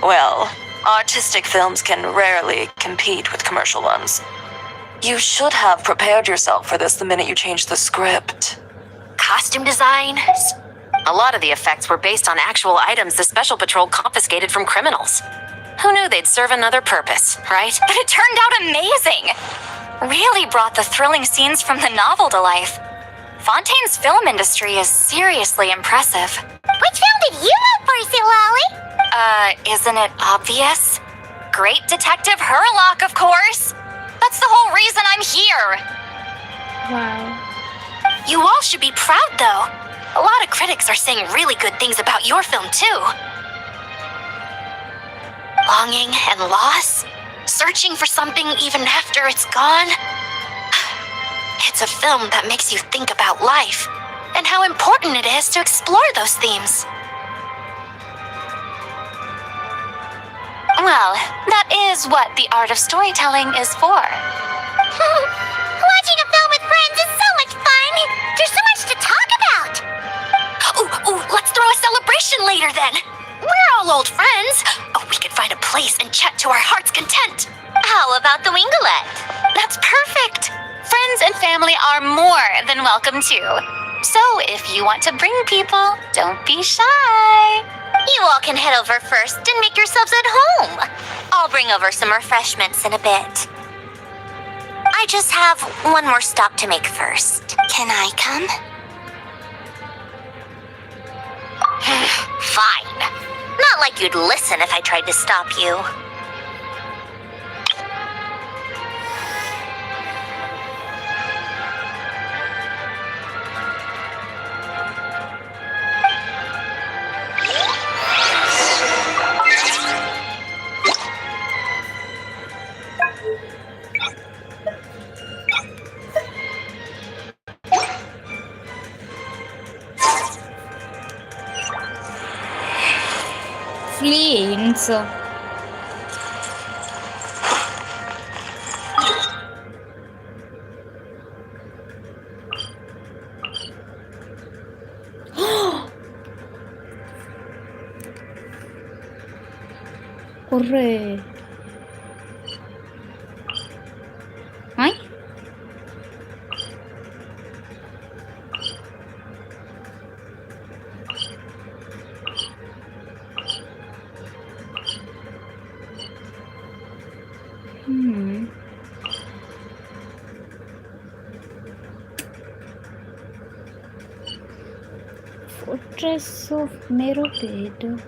Well, artistic films can rarely compete with commercial ones. You should have prepared yourself for this the minute you changed the script. Costume design. A lot of the effects were based on actual items the Special Patrol confiscated from criminals. Who knew they'd serve another purpose, right? But it turned out amazing! Really brought the thrilling scenes from the novel to life. Fontaine's film industry is seriously impressive. Which film did you vote for, Silali? Isn't it obvious? Great Detective Herlock, of course! That's the whole reason I'm here! Wow. You all should be proud, though. A lot of critics are saying really good things about your film, too. Longing and loss? Searching for something even after it's gone? It's a film that makes you think about life and how important it is to explore those themes. Well, that is what the art of storytelling is for. Watching a film with friends is so much fun. There's so much to talk about. Ooh, let's throw a celebration later then. We're all old friends. Oh, we could find a place and chat to our heart's content. How about the winglet? family are more than welcome too. So if you want to bring people, don't be shy. You all can head over first and make yourselves at home. I'll bring over some refreshments in a bit. I just have one more stop to make first. Can I come? Fine. Not like you'd listen if I tried to stop you. Fleeings. Corre. Ay. Fortress of Meropid.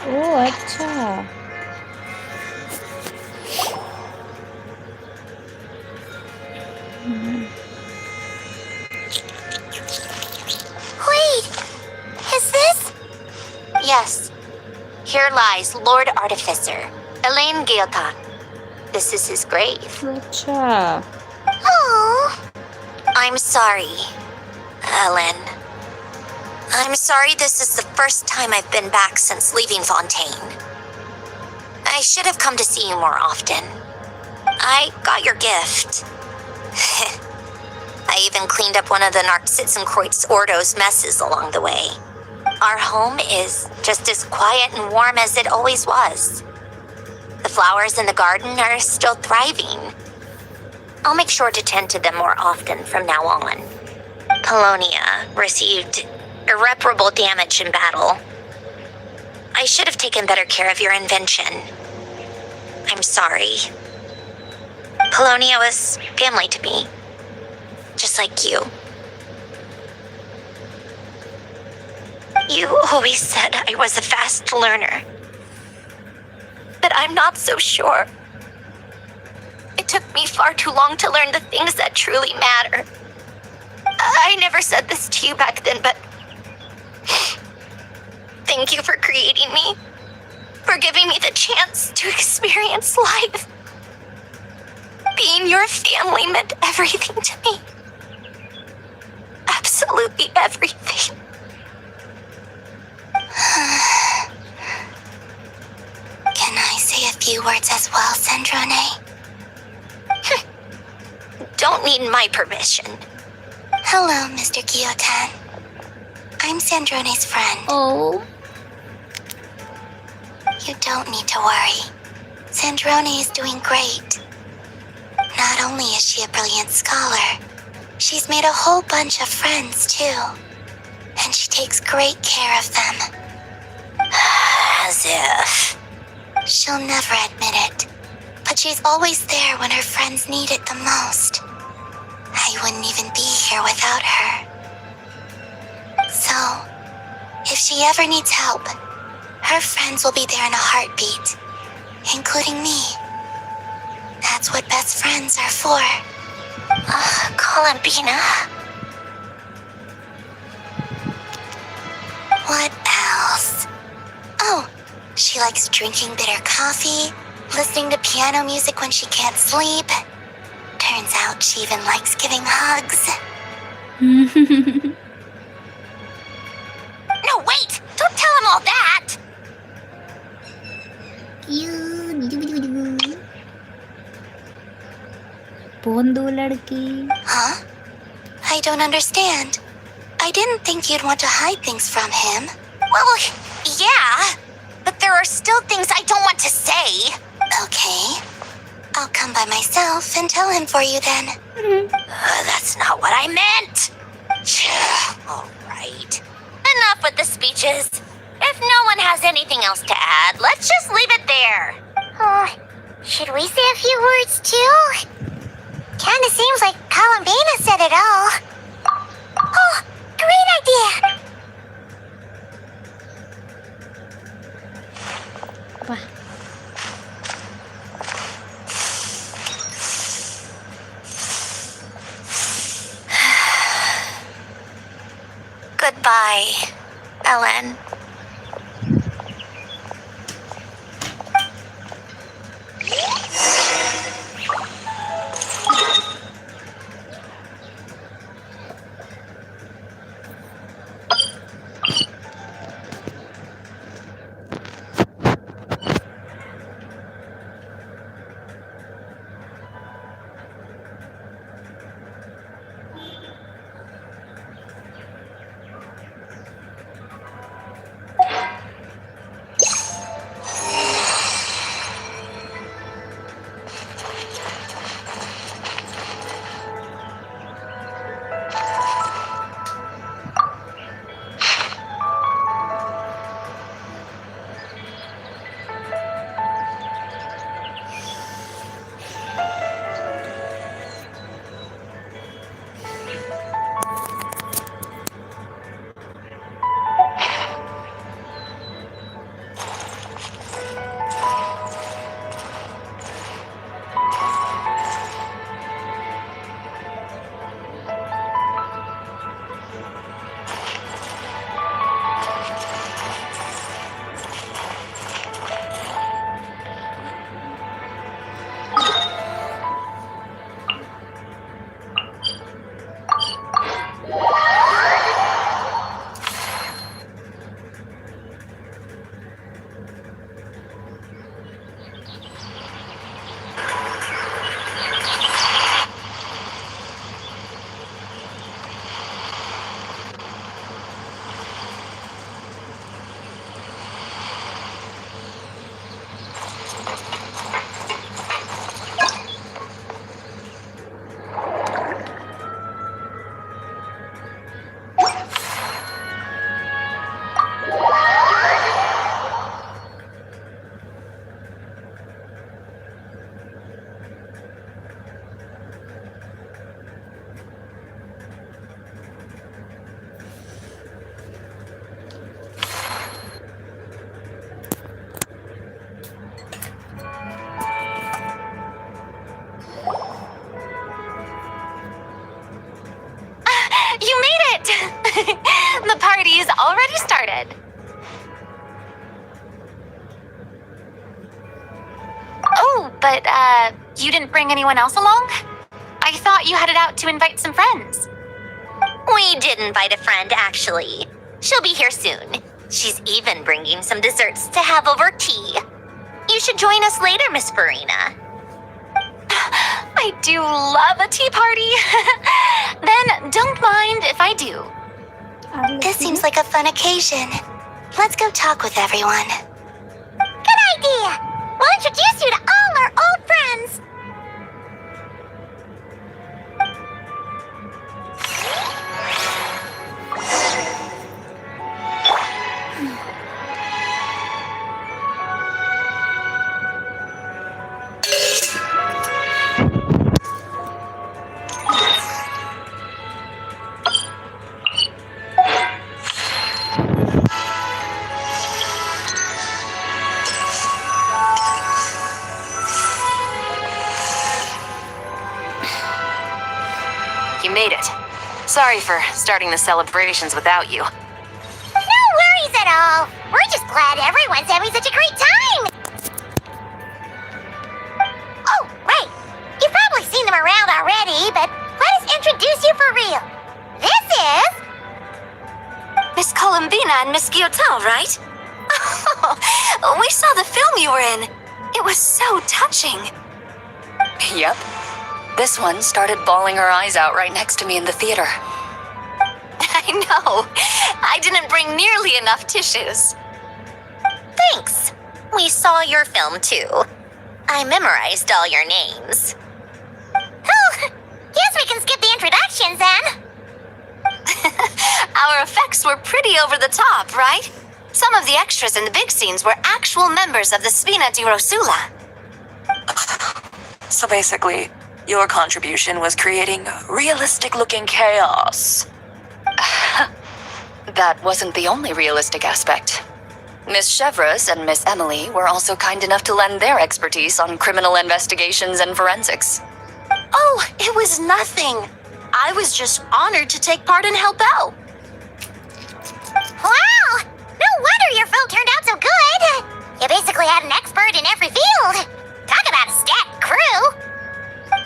Oh, अच्छा. Wait! Is this? Yes. Here lies Lord Artificer, Elaine Gilta. This is his grave. अच्छा. Oh. I'm sorry, Ellen. I'm sorry this is the first time I've been back since leaving Fontaine. I should have come to see you more often. I got your gift. I even cleaned up one of the Narcitzenkreuz Ordo's messes along the way. Our home is just as quiet and warm as it always was. The flowers in the garden are still thriving. I'll make sure to tend to them more often from now on. Polonia received irreparable damage in battle. I should have taken better care of your invention. I'm sorry. Polonia was family to me, just like you. You always said I was a fast learner, but I'm not so sure. It took me far too long to learn the things that truly matter. I never said this to you back then, but thank you for creating me, for giving me the chance to experience life. Being your family meant everything to me. Absolutely everything. Can I say a few words as well, Sandrone? don't need my permission. Hello, Mr. Guillotin. I'm Sandrone's friend. Oh. You don't need to worry. Sandrone is doing great. Not only is she a brilliant scholar, she's made a whole bunch of friends, too. And she takes great care of them. As if. She'll never admit it, but she's always there when her friends need it the most. I wouldn't even be here without her. So, if she ever needs help, her friends will be there in a heartbeat, including me. That's what best friends are for. Columbina. What else? Oh, she likes drinking bitter coffee, listening to piano music when she can't sleep. Turns out she even likes giving hugs. No, wait! Don't tell him all that! Bondu लड़की. Huh? I don't understand. I didn't think you'd want to hide things from him. Well, yeah. But there are still things I don't want to say. Okay. I'll come by myself and tell him for you then. That's not what I meant. All right. Enough with the speeches. If no one has anything else to add, let's just leave it there. Should we say a few words too? Kinda seems like Columbina said it all. Oh, great idea! Wah. Goodbye, Ellen. You made it! The party's already started. Oh, but, you didn't bring anyone else along? I thought you headed out to invite some friends. We did invite a friend, actually. She'll be here soon. She's even bringing some desserts to have over tea. You should join us later, Miss Serena. I I do love a tea party. Then don't mind if I do. This seems like a fun occasion. Let's go talk with everyone. Good idea! We'll introduce you to all our old friends. You made it. Sorry for starting the celebrations without you. No worries at all. We're just glad everyone's having such a great time. Oh, right. You've probably seen them around already, but let us introduce you for real. This is... Miss Columbina and Miss Guillotin, right? Oh, we saw the film you were in. It was so touching. Yep. This one started bawling her eyes out right next to me in the theater. I know. I didn't bring nearly enough tissues. Thanks. We saw your film too. I memorized all your names. Oh, guess we can skip the introductions then. Our effects were pretty over the top, right? Some of the extras in the big scenes were actual members of the Spina di Rosula. So basically, your contribution was creating realistic-looking chaos. That wasn't the only realistic aspect. Miss Chevreuse and Miss Emily were also kind enough to lend their expertise on criminal investigations and forensics. Oh, it was nothing. I was just honored to take part and help out. Wow! No wonder your film turned out so good. You basically had an expert in every field. Talk about a stacked crew.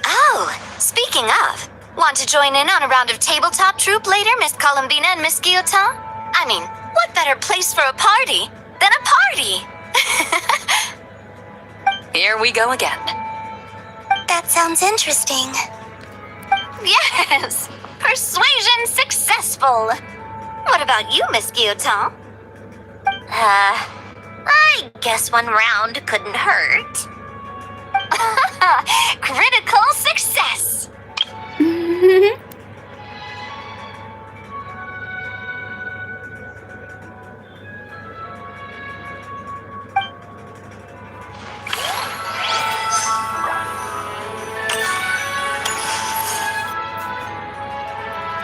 Oh, speaking of, want to join in on a round of tabletop troupe later, Miss Columbina and Miss Guillotin? I mean, what better place for a party than a party? Here we go again. That sounds interesting. Yes, persuasion successful. What about you, Miss Guillotin? I guess one round couldn't hurt. Critical success.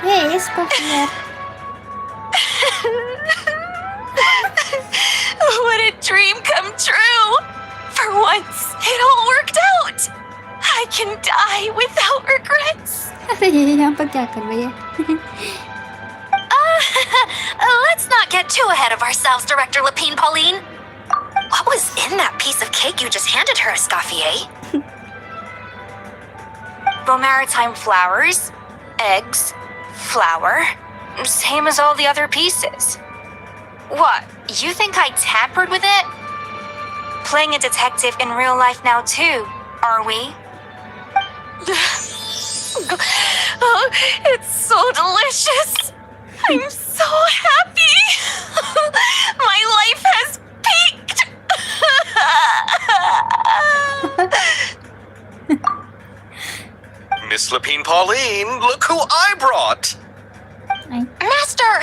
Hey, it's popular. What a dream come true! For once, it all worked out! I can die without regrets! अरे यहाँ पर क्या कर रही है? Let's not get too ahead of ourselves, Director Lapine Pauline. What was in that piece of cake you just handed her, Escoffier? Maritime flowers, eggs, flour, same as all the other pieces. What, you think I tampered with it? Playing a detective in real life now too, are we? Oh, it's so delicious! I'm so happy! My life has peaked! Miss Lapine Pauline, look who I brought! Master!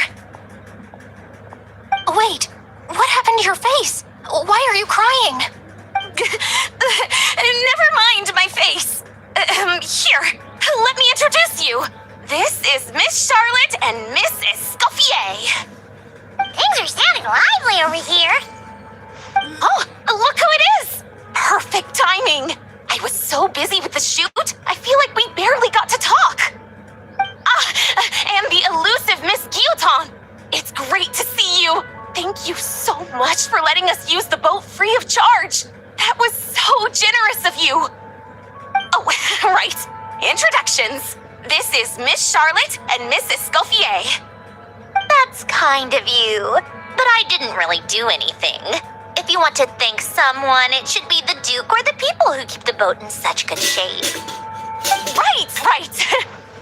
Wait, what happened to your face? Why are you crying? Never mind my face. Here, let me introduce you. This is Miss Charlotte and Miss Escoffier. Things are sounding lively over here. Oh, look who it is! Perfect timing. I was so busy with the shoot, I feel like we barely got to talk. And the elusive Miss Guillotin. It's great to see you. Thank you so much for letting us use the boat free of charge. That was so generous of you. Oh, right. Introductions. This is Miss Charlotte and Miss Escoffier. That's kind of you, but I didn't really do anything. If you want to thank someone, it should be the Duke or the people who keep the boat in such good shape. Right.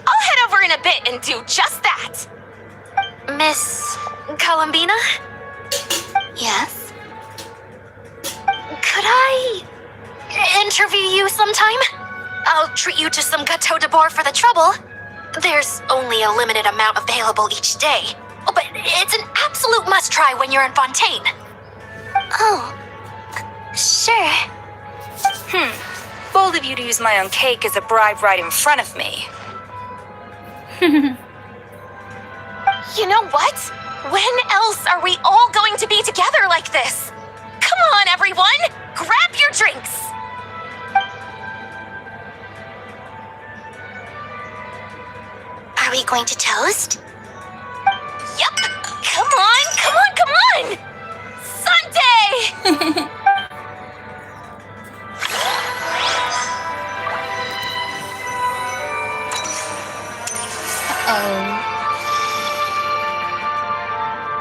I'll head over in a bit and do just that. Miss Columbina? Yes? Could I interview you sometime? I'll treat you to some gâteau de bord for the trouble. There's only a limited amount available each day. Oh, but it's an absolute must-try when you're in Fontaine. Oh, sure. Bold of you to use my own cake as a bribe right in front of me. You know what? When else are we all going to be together like this? Come on, everyone! Grab your drinks! Are we going to toast? Yup! Come on, come on, come on! Sunday!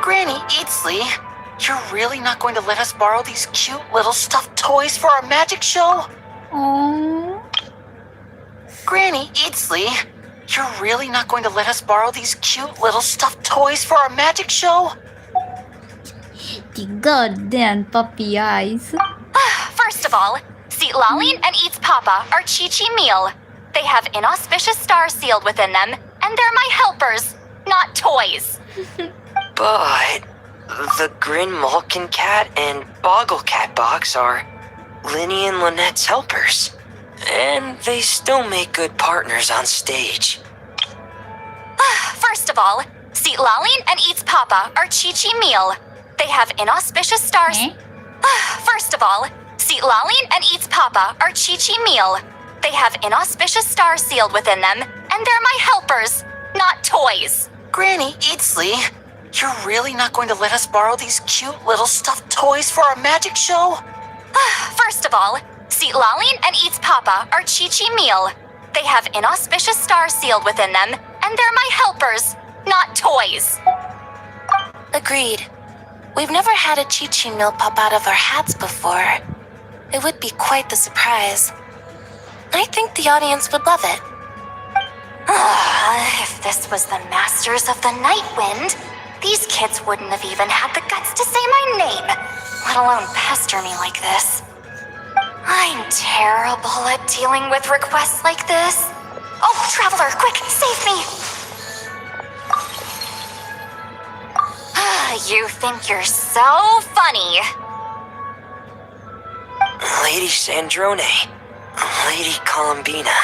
Granny Eatsley, you're really not going to let us borrow these cute little stuffed toys for our magic show? Oh. Granny Eatsley, you're really not going to let us borrow these cute little stuffed toys for our magic show? The goddamn puppy eyes. First of all, Seat Lalin and Eats Papa are Chi-Chi meal. They have inauspicious stars sealed within them, and they're my helpers, not toys. But the Grin Malkin Cat and Boggle Cat box are Linny and Lynette's helpers. And they still make good partners on stage. First of all, Seat Lalin and Eats Papa are Chi-Chi meal. They have inauspicious stars. First of all, Seat Lalin and Eats Papa are Chi-Chi meal. They have inauspicious stars sealed within them, and they're my helpers, not toys. Granny Eatsley, you're really not going to let us borrow these cute little stuffed toys for our magic show? First of all, Seat Lalin and Eats Papa are Chi-Chi meal. They have inauspicious stars sealed within them, and they're my helpers, not toys. Agreed. We've never had a Chi-Chi meal pop out of our hats before. It would be quite the surprise. I think the audience would love it. If this was the Masters of the Night Wind, these kids wouldn't have even had the guts to say my name, let alone pester me like this. I'm terrible at dealing with requests like this. Oh, Traveler, quick, save me! You think you're so funny. Lady Sandrone, Lady Columbina.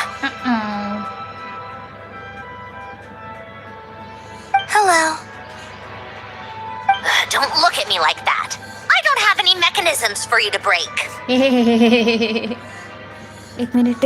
Hello. Don't look at me like that. I don't have any mechanisms for you to break. एक minute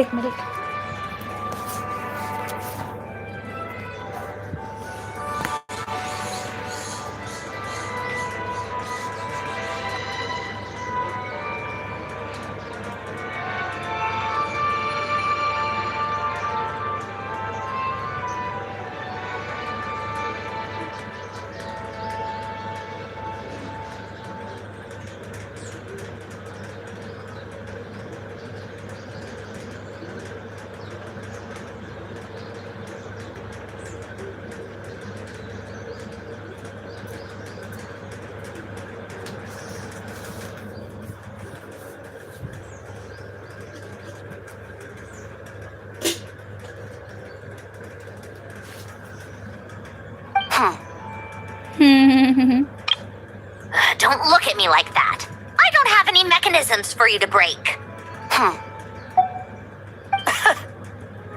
Don't look at me like that. I don't have any mechanisms for you to break.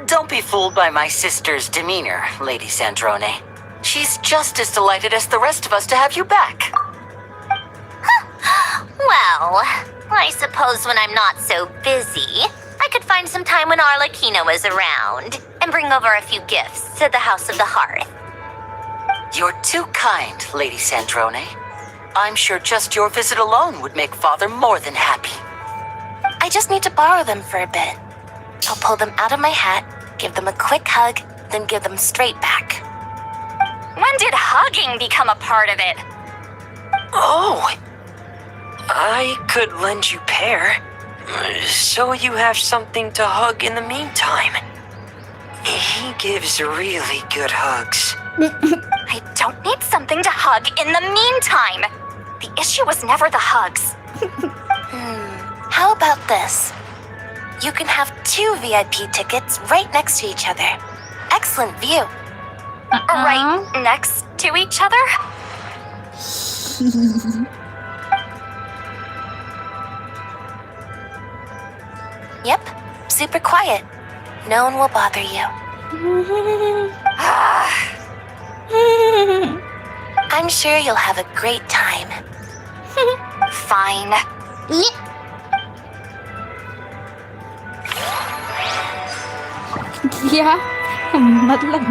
Don't be fooled by my sister's demeanor, Lady Sandrone. She's just as delighted as the rest of us to have you back. Well, I suppose when I'm not so busy, I could find some time when Arlecchino is around and bring over a few gifts to the House of the Hearth. You're too kind, Lady Sandrone. I'm sure just your visit alone would make Father more than happy. I just need to borrow them for a bit. I'll pull them out of my hat, give them a quick hug, then give them straight back. When did hugging become a part of it? Oh, I could lend you pair, so you have something to hug in the meantime. She gives really good hugs. I don't need something to hug in the meantime. The issue was never the hugs. How about this? You can have 2 VIP tickets right next to each other. Excellent view. Right next to each other? Yep, super quiet. No one will bother you. I'm sure you'll have a great time. Fine. Ya, मतलब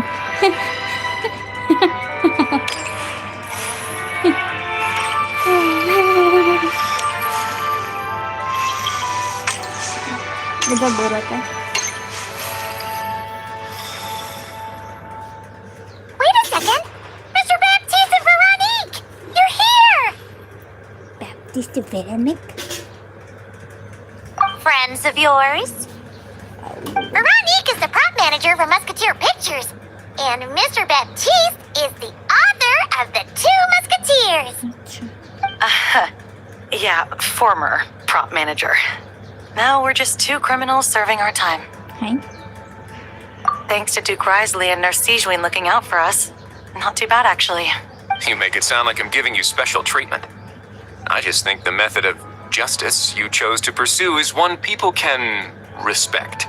इधर बोल रहा था. Wait a second! Mr. Baptiste and Veronique! You're here! Baptiste Veronique. Friends of yours? Veronique is the prop manager for Musketeer Pictures, and Mr. Baptiste is the author of The Two Musketeers. Yeah, former prop manager. Now we're just 2 criminals serving our time. Hi. Thanks to Duke Risley and Nurse Sijuin looking out for us. Not too bad, actually. You make it sound like I'm giving you special treatment. I just think the method of justice you chose to pursue is one people can respect.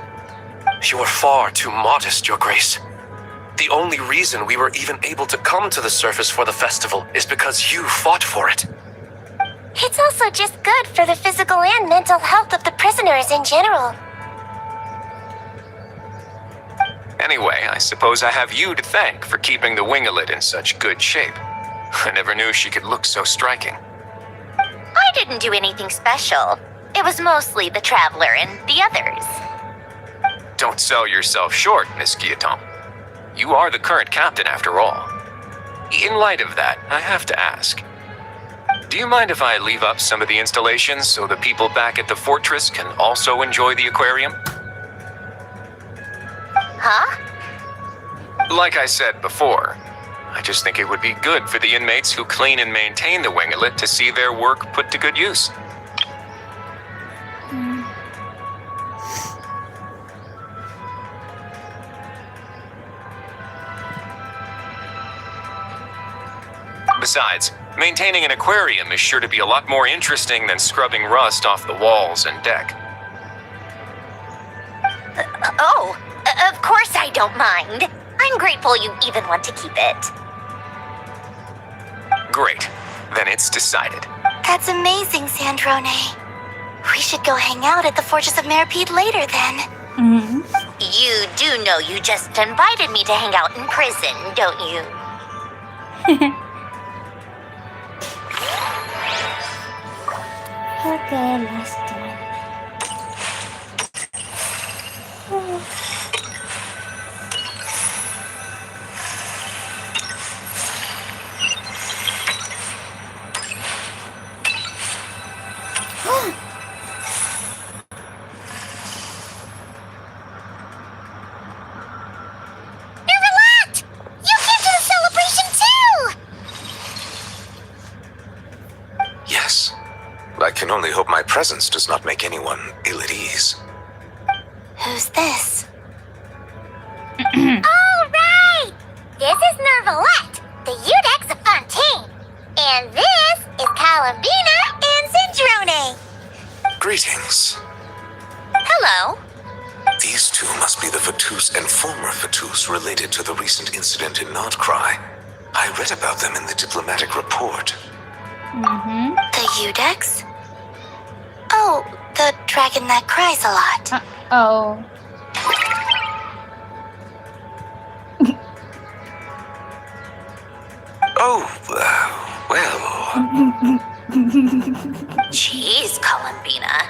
You are far too modest, Your Grace. The only reason we were even able to come to the surface for the festival is because you fought for it. It's also just good for the physical and mental health of the prisoners in general. Anyway, I suppose I have you to thank for keeping the winglet in such good shape. I never knew she could look so striking. I didn't do anything special. It was mostly the Traveler and the others. Don't sell yourself short, Miss Guillotin. You are the current captain after all. In light of that, I have to ask. Do you mind if I leave up some of the installations so the people back at the fortress can also enjoy the aquarium? Huh? Like I said before, I just think it would be good for the inmates who clean and maintain the winglet to see their work put to good use. Besides, maintaining an aquarium is sure to be a lot more interesting than scrubbing rust off the walls and deck. Of course I don't mind. I'm grateful you even want to keep it. Great. Then it's decided. That's amazing, Sandrone. We should go hang out at the Fortress of Meripede later then. You do know you just invited me to hang out in prison, don't you? Okay, last one. Yes. I can only hope my presence does not make anyone ill at ease. Who's this? All right! This is Nervalette, the Udex of Fontaine. And this is Columbina and Cendrone. Greetings. Hello. These two must be the Fatus and former Fatus related to the recent incident in Nordcry. I read about them in the diplomatic report. The Udex? Oh, the dragon that cries a lot. Oh. Jeez, Columbina.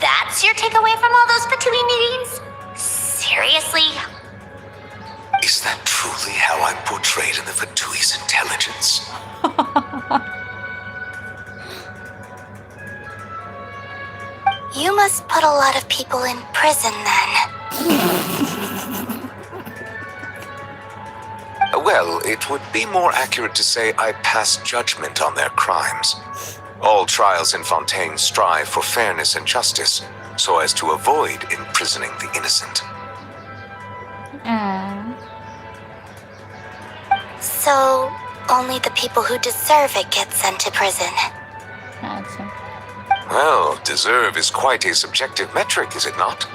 That's your takeaway from all those Fatui meetings? Seriously? Is that truly how I'm portrayed in the Fatui's intelligence? You must put a lot of people in prison then. Well, it would be more accurate to say I pass judgment on their crimes. All trials in Fontaine strive for fairness and justice, so as to avoid imprisoning the innocent. So, only the people who deserve it get sent to prison. Gotcha. Well, deserve is quite a subjective metric, is it not?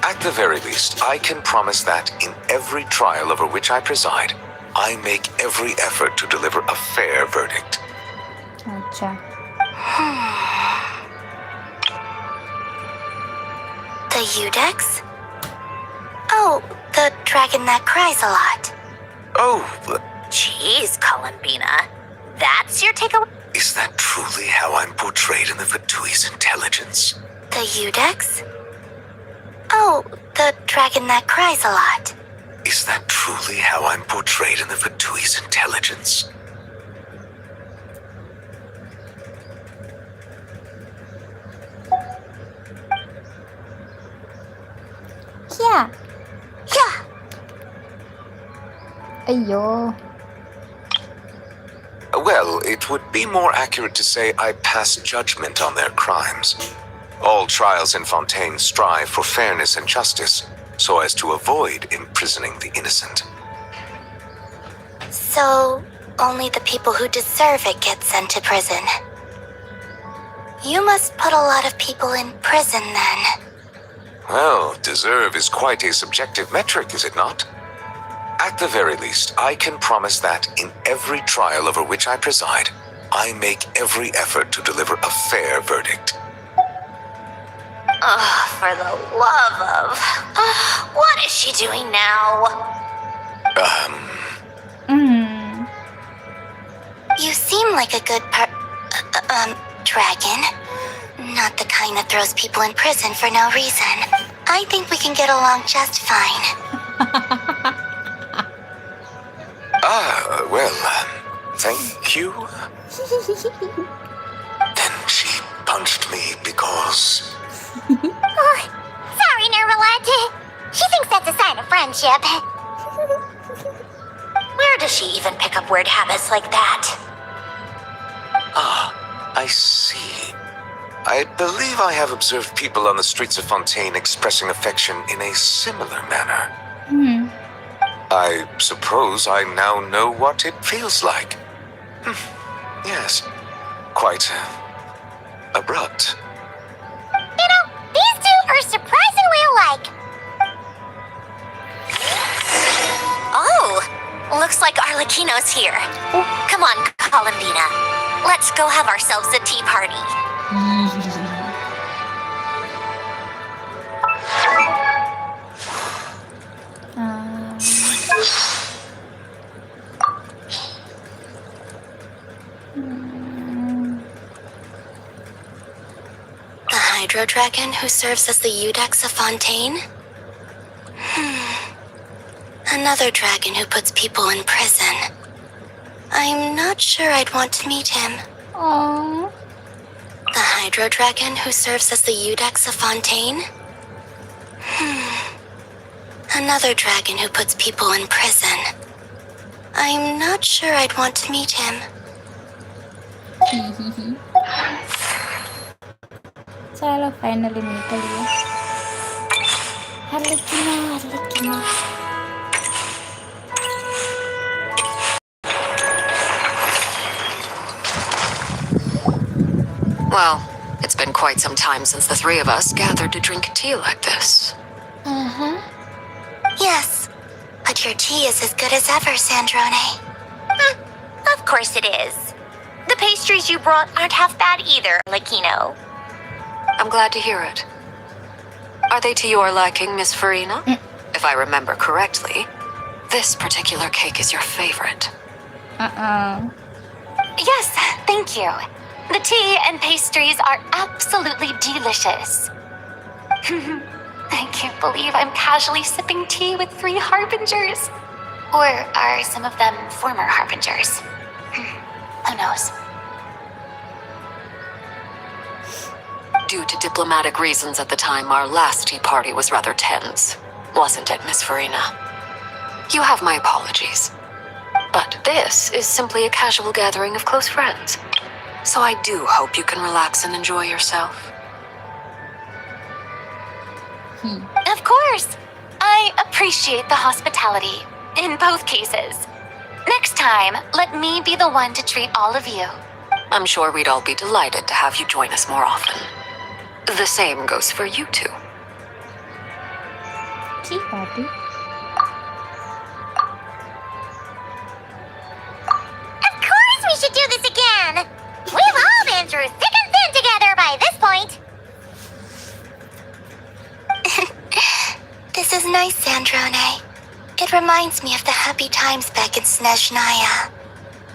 At the very least, I can promise that in every trial over which I preside, I make every effort to deliver a fair verdict. Gotcha. The Udex? Oh, the dragon that cries a lot. Oh, Jeez, Columbina. That's your takeaway? is that truly how I'm portrayed in the Vatui's intelligence? The Udex? Oh, the dragon that cries a lot. Is that truly how I'm portrayed in the Vatui's intelligence? Yeah. Yeah. Ayo. Well, it would be more accurate to say I pass judgment on their crimes. All trials in Fontaine strive for fairness and justice, so as to avoid imprisoning the innocent. So, only the people who deserve it get sent to prison. You must put a lot of people in prison then. Well, deserve is quite a subjective metric, is it not? At the very least, I can promise that in every trial over which I preside, I make every effort to deliver a fair verdict. For the love of... what is she doing now? You seem like a good dragon. Not the kind that throws people in prison for no reason. I think we can get along just fine. Thank you. Then she punched me because... Sorry, Nermalad. She thinks that's a sign of friendship. Where does she even pick up weird habits like that? I see. I believe I have observed people on the streets of Fontaine expressing affection in a similar manner. I suppose I now know what it feels like. Yes, quite abrupt. You know, these two are surprisingly alike. Oh, looks like Arlecchino's here. Come on, Columbina. Let's go have ourselves a tea party. The Hydro Dragon who serves as the Udex of Fontaine? Another dragon who puts people in prison. I'm not sure I'd want to meet him. Aww. The Hydro Dragon who serves as the Udex of Fontaine? Another dragon who puts people in prison. I'm not sure I'd want to meet him. चलो finally निकल गया. Arlecchino. Well, it's been quite some time since the three of us gathered to drink tea like this. Yes, but your tea is as good as ever, Sandrone. Of course it is. The pastries you brought aren't half bad either, Arlecchino. I'm glad to hear it. Are they to your liking, Miss Serena? If I remember correctly, this particular cake is your favorite. Yes, thank you. The tea and pastries are absolutely delicious. I can't believe I'm casually sipping tea with 3 harbingers. Or are some of them former harbingers? Who knows? Due to diplomatic reasons at the time, our last tea party was rather tense. Wasn't it, Miss Serena? You have my apologies. But this is simply a casual gathering of close friends. So I do hope you can relax and enjoy yourself. Of course. I appreciate the hospitality in both cases. Next time, let me be the one to treat all of you. I'm sure we'd all be delighted to have you join us more often. The same goes for you two. Tea party. Of course we should do this again! We've all been through thick and thin together by this point. This is nice, Sandrone. It reminds me of the happy times back in Snezhnaya,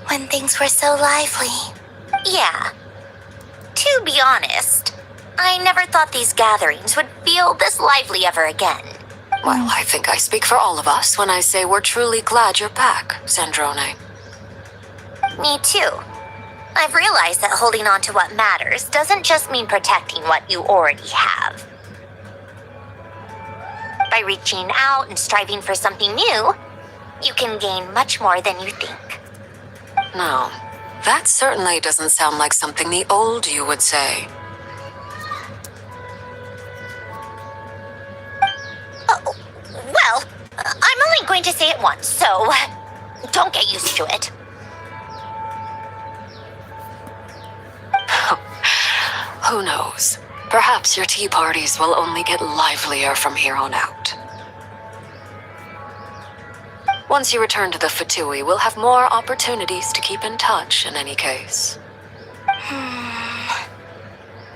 when things were so lively. Yeah. To be honest, I never thought these gatherings would feel this lively ever again. Well, I think I speak for all of us when I say we're truly glad you're back, Sandrone. Me too. I've realized that holding on to what matters doesn't just mean protecting what you already have. By reaching out and striving for something new, you can gain much more than you think. No, that certainly doesn't sound like something the old you would say. Well, I'm only going to say it once, so don't get used to it. Who knows? Perhaps your tea parties will only get livelier from here on out. Once you return to the Fatui, we'll have more opportunities to keep in touch in any case.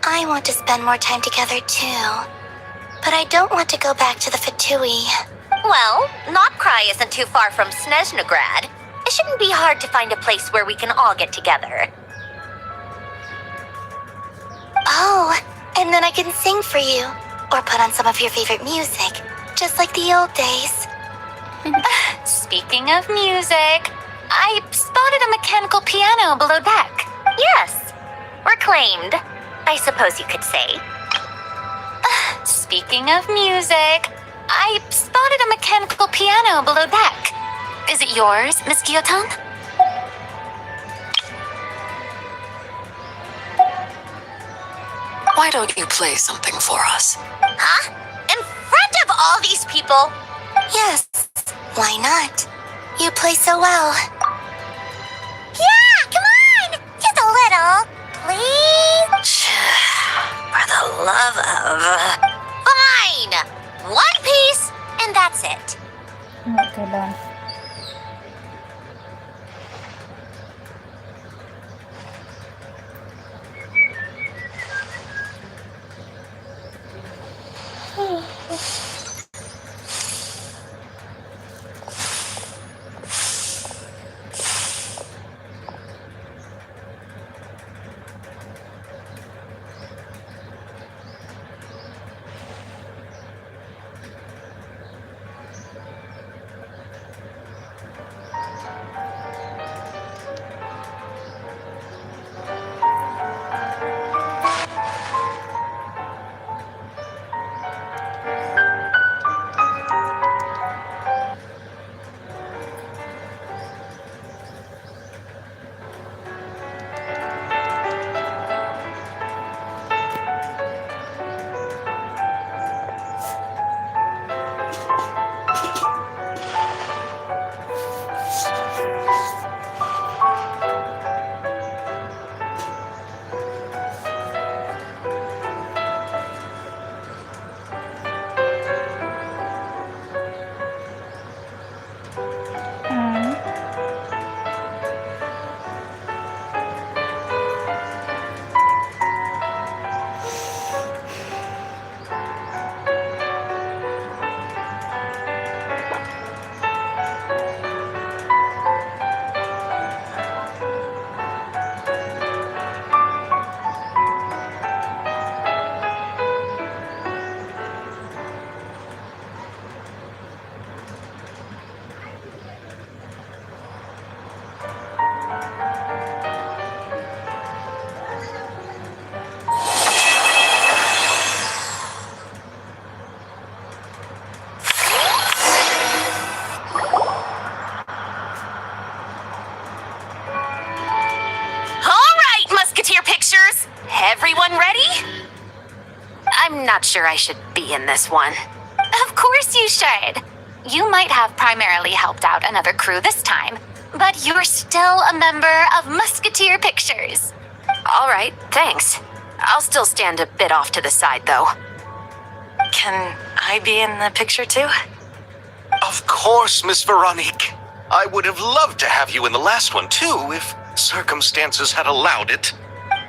I want to spend more time together too. But I don't want to go back to the Fatui. Well, Nopcry isn't too far from Snezhnograd. It shouldn't be hard to find a place where we can all get together. Oh, and then I can sing for you. Or put on some of your favorite music. Just like the old days. Speaking of music, I spotted a mechanical piano below deck. Yes, reclaimed, I suppose you could say. Speaking of music, I spotted a mechanical piano below deck. Is it yours, Miss Guillotin? Why don't you play something for us? Huh? In front of all these people? Yes, why not? You play so well. Yeah, come on! Just a little, please? For the love of... Fine! One piece, and that's it. Okay, done. not sure I should be in this one. Of course you should. You might have primarily helped out another crew this time, but you're still a member of Musketeer Pictures. All right, thanks. I'll still stand a bit off to the side, though. Can I be in the picture, too? Of course, Miss Veronique. I would have loved to have you in the last one, too, if circumstances had allowed it.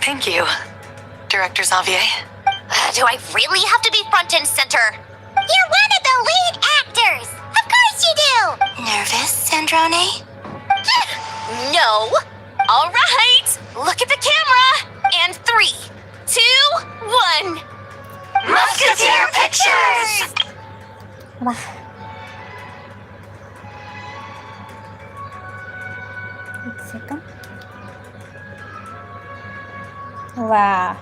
Thank you, Director Xavier. Do I really have to be front and center? You're one of the lead actors! Of course you do! Nervous, Sandrone? No. All right, look at the camera. And 3, 2, 1. Musketeer Pictures! Wah. Wait a second. Wah.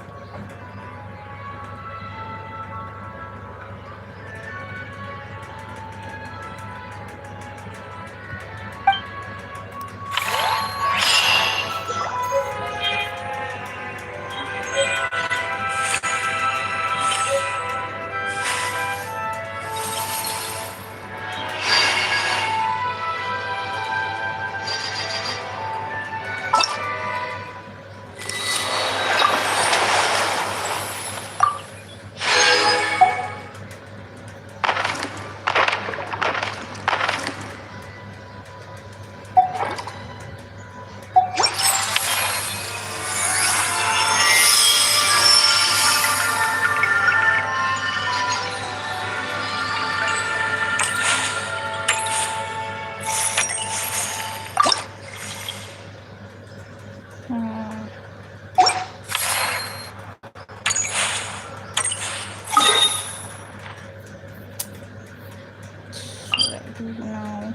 No.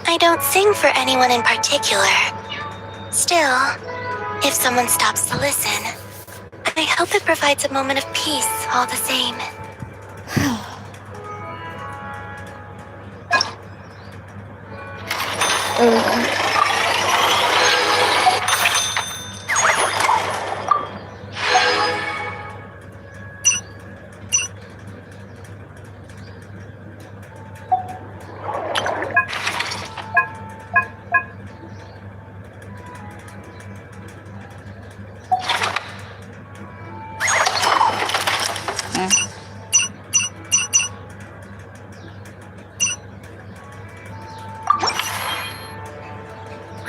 I don't sing for anyone in particular. Still, if someone stops to listen, I hope it provides a moment of peace all the same.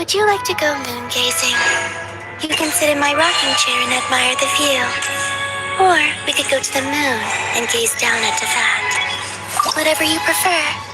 Would you like to go moon gazing? You can sit in my rocking chair and admire the view. Or we could go to the moon and gaze down into that. Whatever you prefer.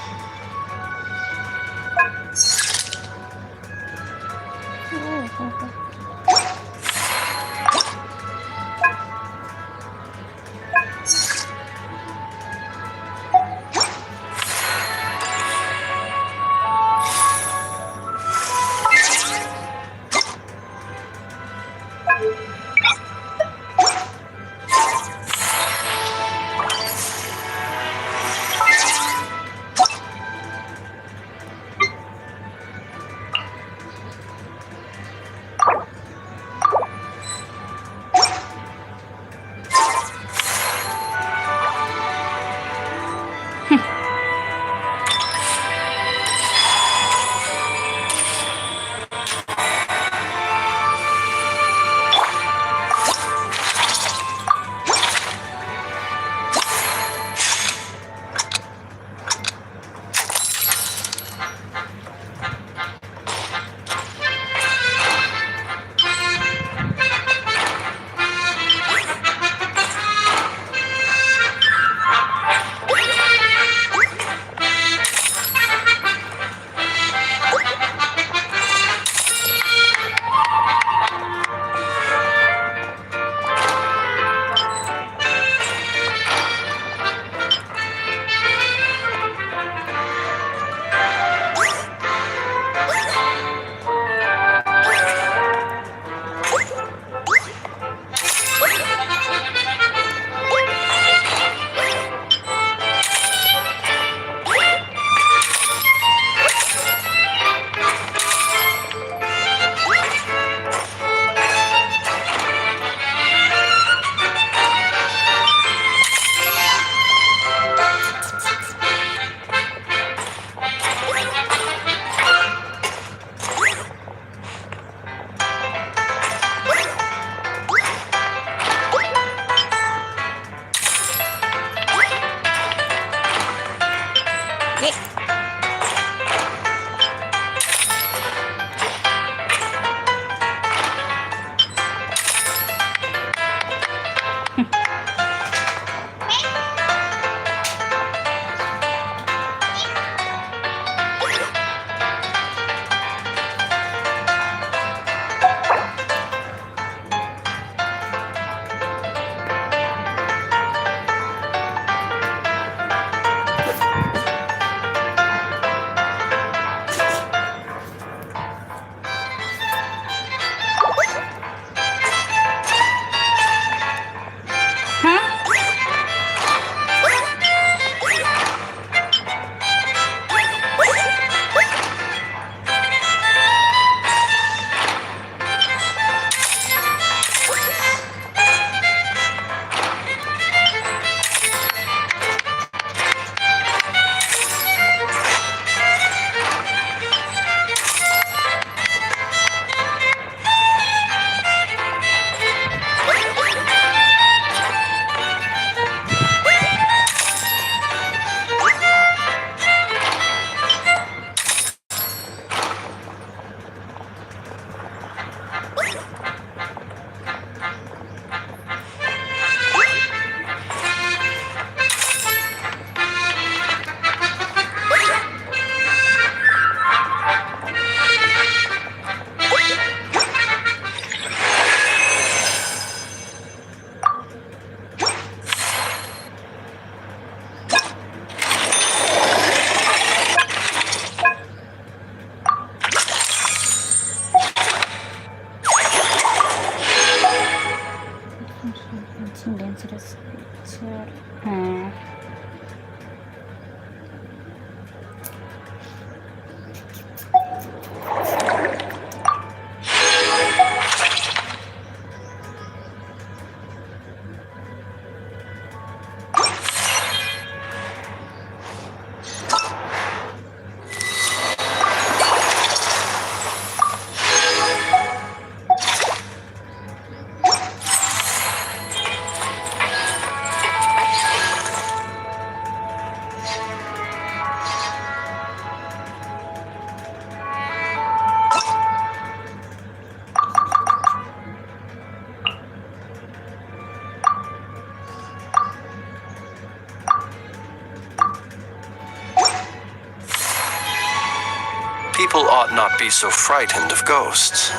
People ought not be so frightened of ghosts.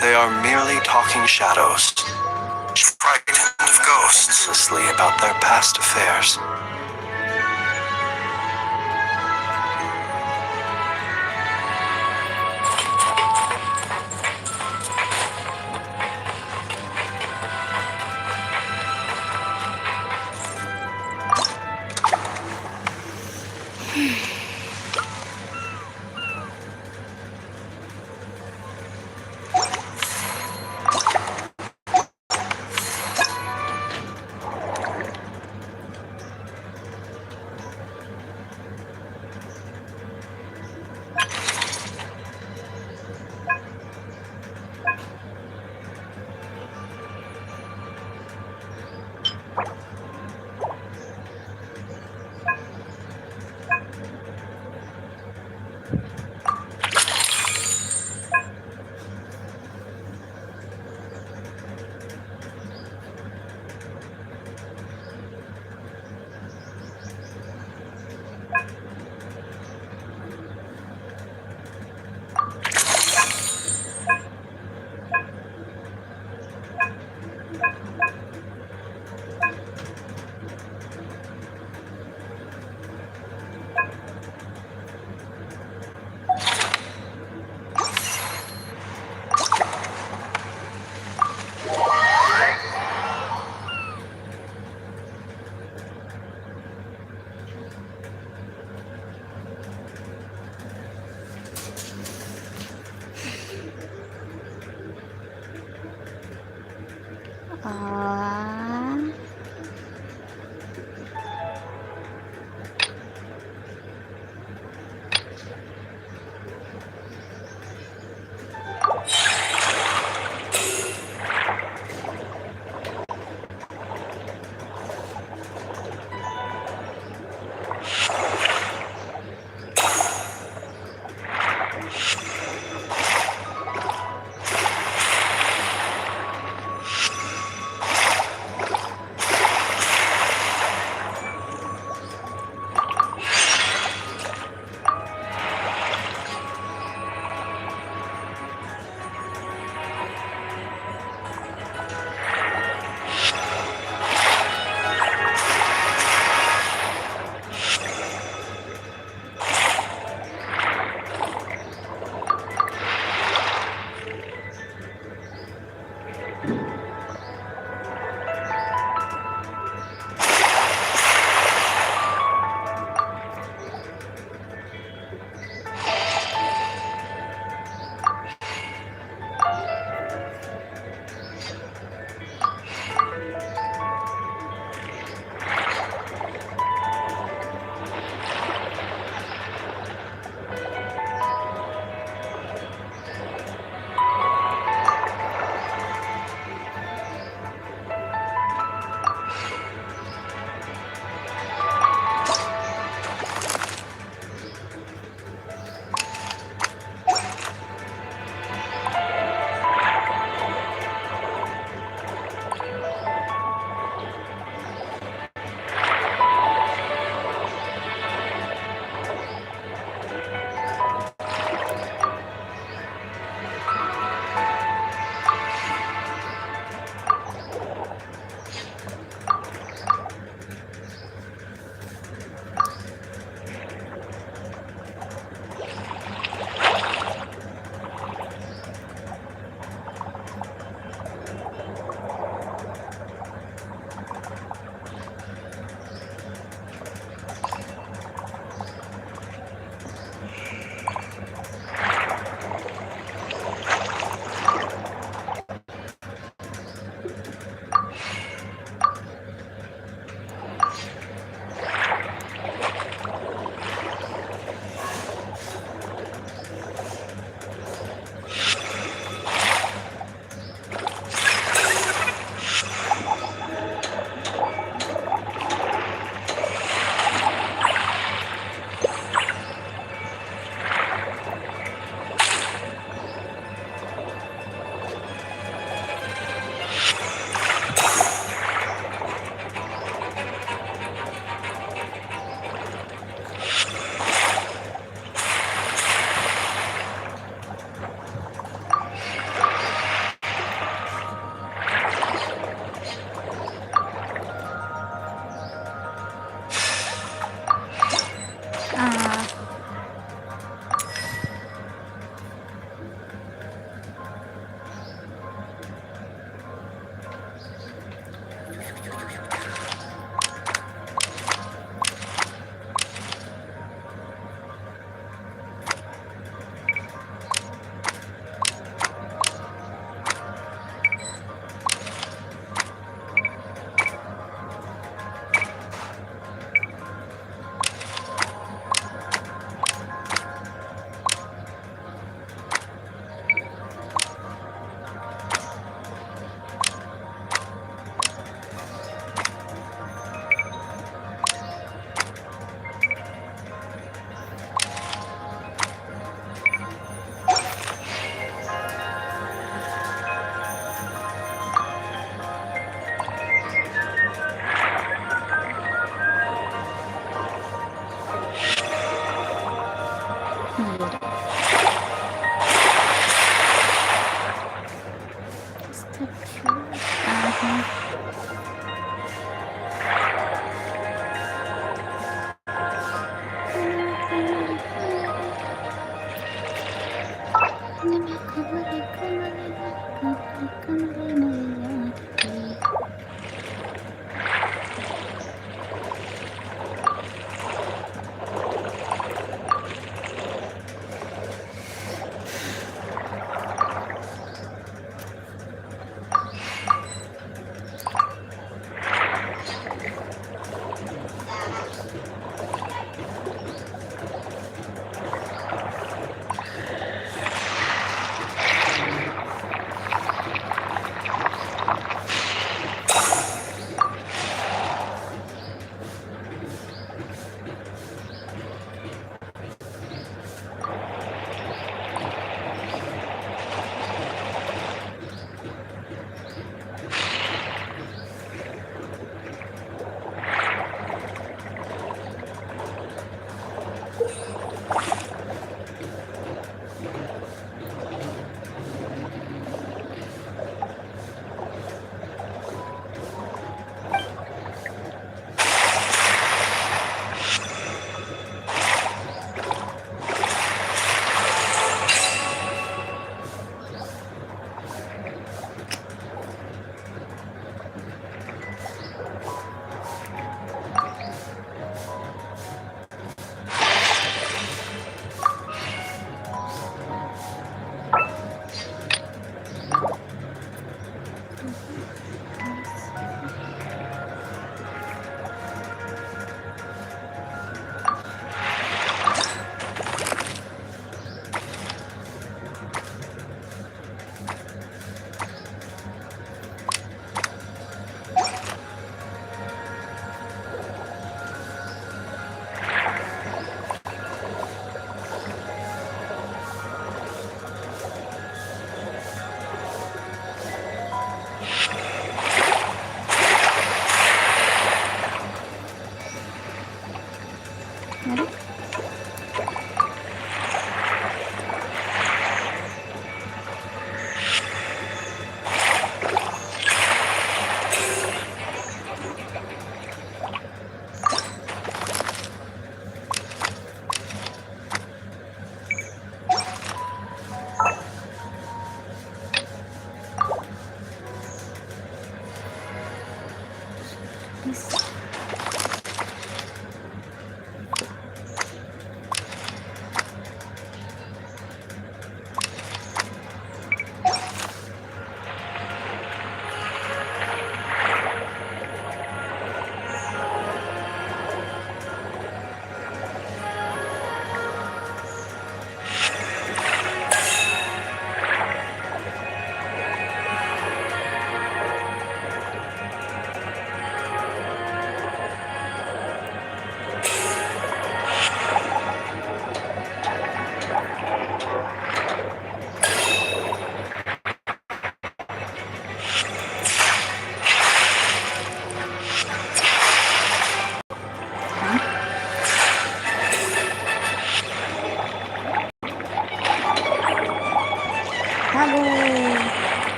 They are merely talking shadows. Frightened of ghosts endlessly about their past affairs.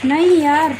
नहीं यार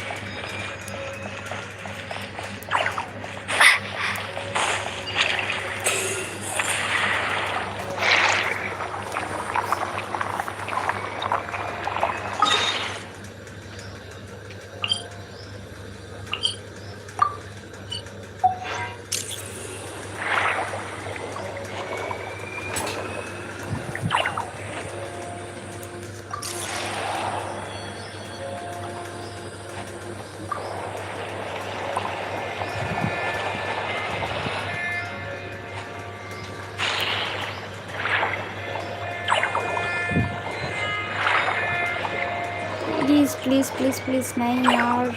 please please please please नहीं यार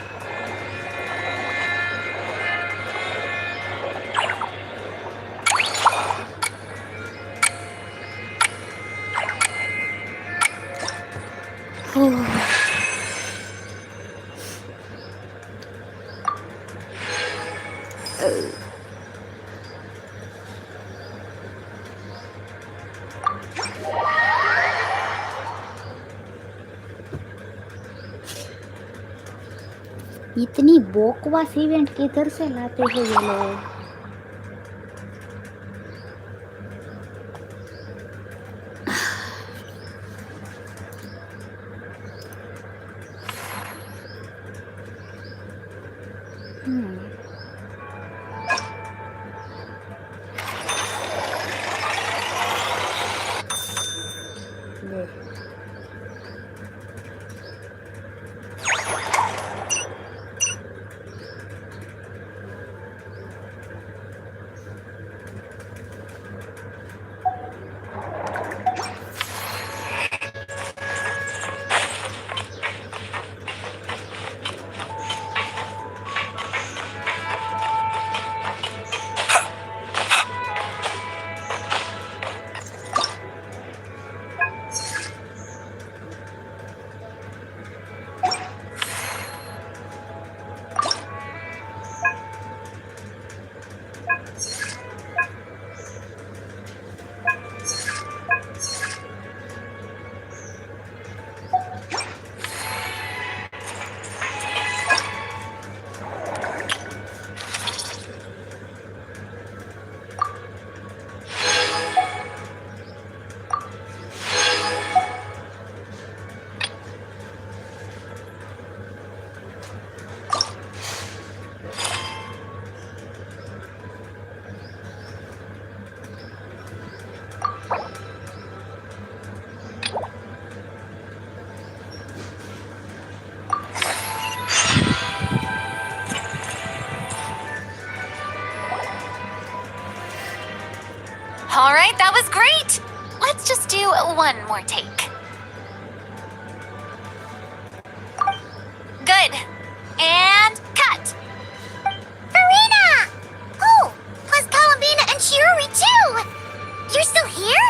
इतनी बकवास event किधर से लाते हैं ये लोग All right, that was great. Let's just do one more take. Good. And cut. Serena! Oh, plus Columbina and Shiori too! You're still here?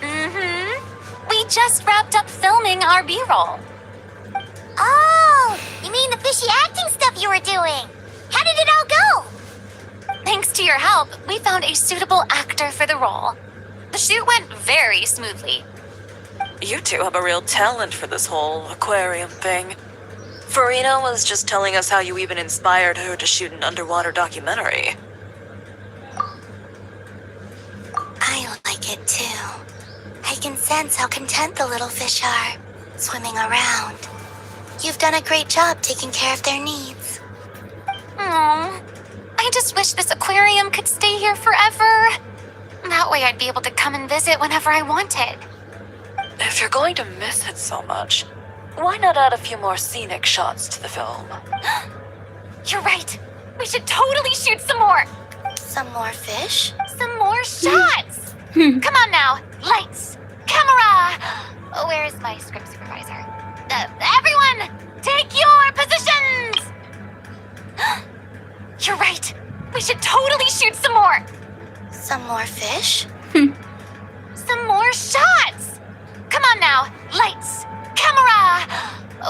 Mm-hmm. We just wrapped up filming our B-roll. Oh, you mean the fishy acting stuff you were doing? How did it all go? Thanks to your help, we found a suitable actor for the role. The shoot went very smoothly. You two have a real talent for this whole aquarium thing. Serena was just telling us how you even inspired her to shoot an underwater documentary. I like it too. I can sense how content the little fish are, swimming around. You've done a great job taking care of their needs. Aww. I just wish this aquarium could stay here forever. That way I'd be able to come and visit whenever I wanted. If you're going to miss it so much, why not add a few more scenic shots to the film? You're right. We should totally shoot some more. Some more fish? Some more shots. Come on now. Lights. Camera. Where's my script supervisor? Everyone, take your positions. You're right. We should totally shoot some more. Some more fish? Some more shots. Come on now. Lights. Camera.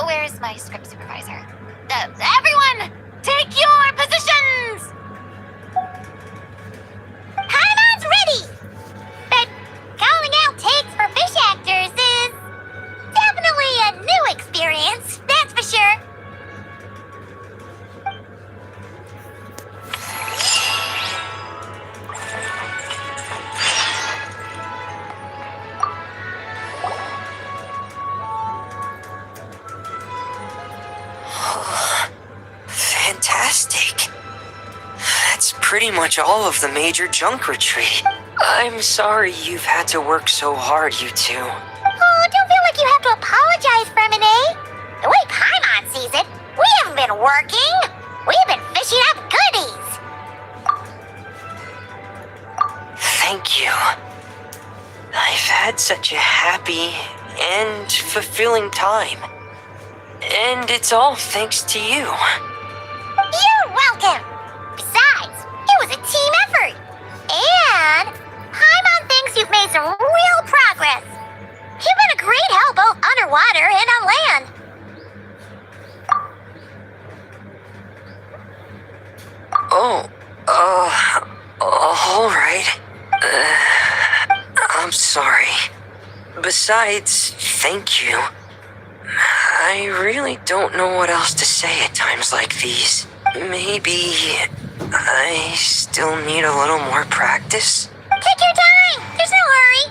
Where's my script supervisor? Everyone, take your positions. Haimon's ready! But calling out takes for fish actors is definitely a new experience, that's for sure. That's pretty much all of the major junk retreat. I'm sorry you've had to work so hard, you two. Oh, don't feel like you have to apologize, Fremine. The way Paimon sees it, we haven't been working. We've been fishing up goodies. Thank you. I've had such a happy and fulfilling time. And it's all thanks to you. You're welcome. Besides, it was a team effort. And Paimon thinks you've made some real progress. You've been a great help both underwater and on land. All right. I'm sorry. Besides, thank you. I really don't know what else to say at times like these. Maybe I still need a little more practice? Take your time. There's no hurry.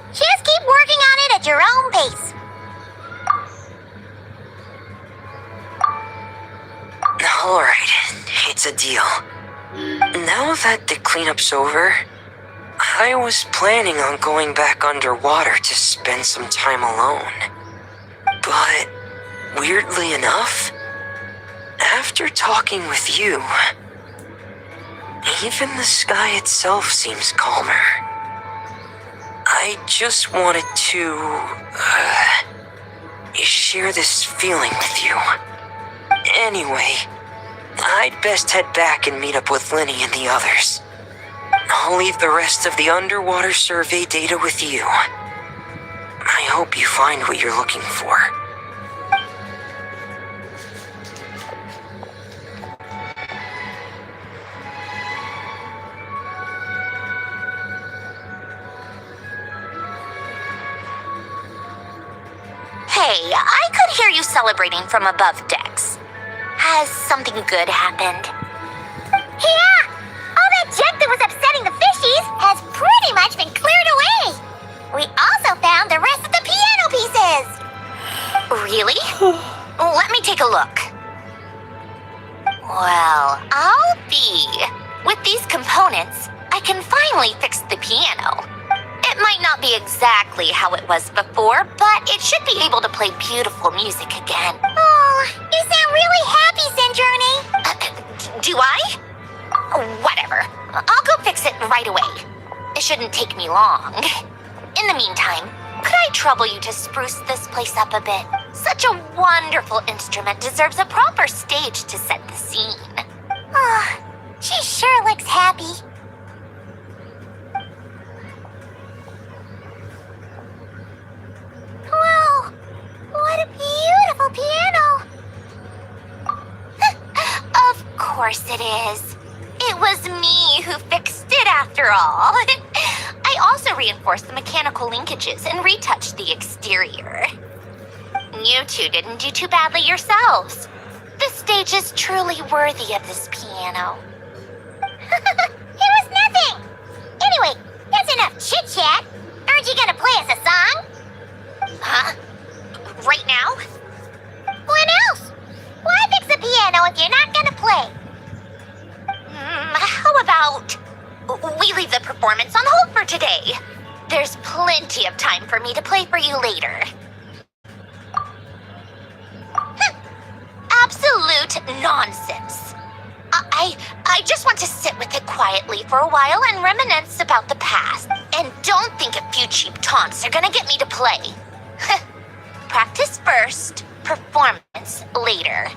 Just keep working on it at your own pace. Alright, it's a deal. Now that the cleanup's over, I was planning on going back underwater to spend some time alone. But, weirdly enough, after talking with you, even the sky itself seems calmer. I just wanted to share this feeling with you. Anyway, I'd best head back and meet up with Lenny and the others. I'll leave the rest of the underwater survey data with you. I hope you find what you're looking for. Hey, I could hear you celebrating from above decks. Has something good happened? Yeah! All that junk that was upsetting the fishies has pretty much been cleared away. We also found the rest of the piano pieces. Really? Let me take a look. Well, I'll be. With these components, I can finally fix the piano. It might not be exactly how it was before, but it should be able to play beautiful music again. Oh, you sound really happy, Sandrone. Do I? Whatever. I'll go fix it right away. It shouldn't take me long. In the meantime, could I trouble you to spruce this place up a bit? Such a wonderful instrument deserves a proper stage to set the scene. Oh, she sure looks happy. Whoa, what a beautiful piano. Of course it is. It was me who fixed it after all. I also reinforced the mechanical linkages and retouched the exterior. You two didn't do too badly yourselves. This stage is truly worthy of this piano. It was nothing. Anyway, that's enough chit-chat. Aren't you gonna play us a song? Huh? Right now? When else? Why fix the piano if you're not gonna play? How about we leave the performance on hold for today? There's plenty of time for me to play for you later. Absolute nonsense. I just want to sit with it quietly for a while and reminisce about the past. And don't think a few cheap taunts are gonna get me to play. Practice first, performance later.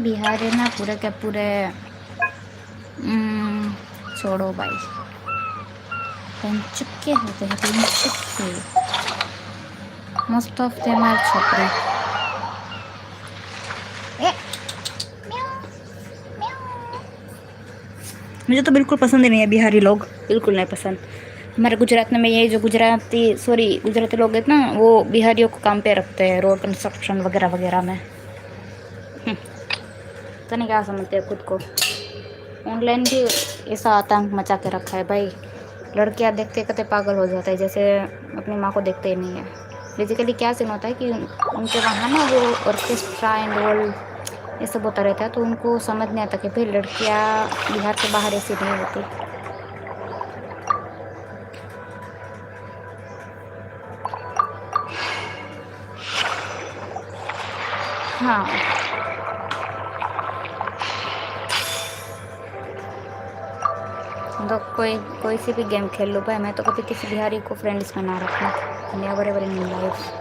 Bihari ना पूरे के पूरे छोड़ो भाई, चुपके होते हैं, चुपके। मोस्ट ऑफ देम आर छोकरे। मुझे तो बिल्कुल पसंद ही नहीं है बिहारी लोग, बिल्कुल नहीं पसंद। हमारे गुजरात में ये जो गुजराती लोग हैं ना, वो बिहारियों को काम पे रखते हैं रोड कंस्ट्रक्शन वगैरह वगैरह में। तो नहीं क्या समझते हैं खुद को। ऑनलाइन भी ऐसा आतंक मचा के रखा है भाई, लड़कियां देखते कहते पागल हो जाता है, जैसे अपनी माँ को देखते ही नहीं है। बेसिकली क्या सीन होता है कि उनके वहाँ ना वो ऑर्केस्ट्रा एंड ऑल ये सब होता रहता है, तो उनको समझ नहीं आता कि भाई लड़कियां बिहार के बाहर ऐसी नहीं होती। हाँ, तो कोई सी भी गेम खेल लो भाई, मैं तो कभी किसी बिहारी को फ्रेंड्स में ना रखूँ। Never ever in life.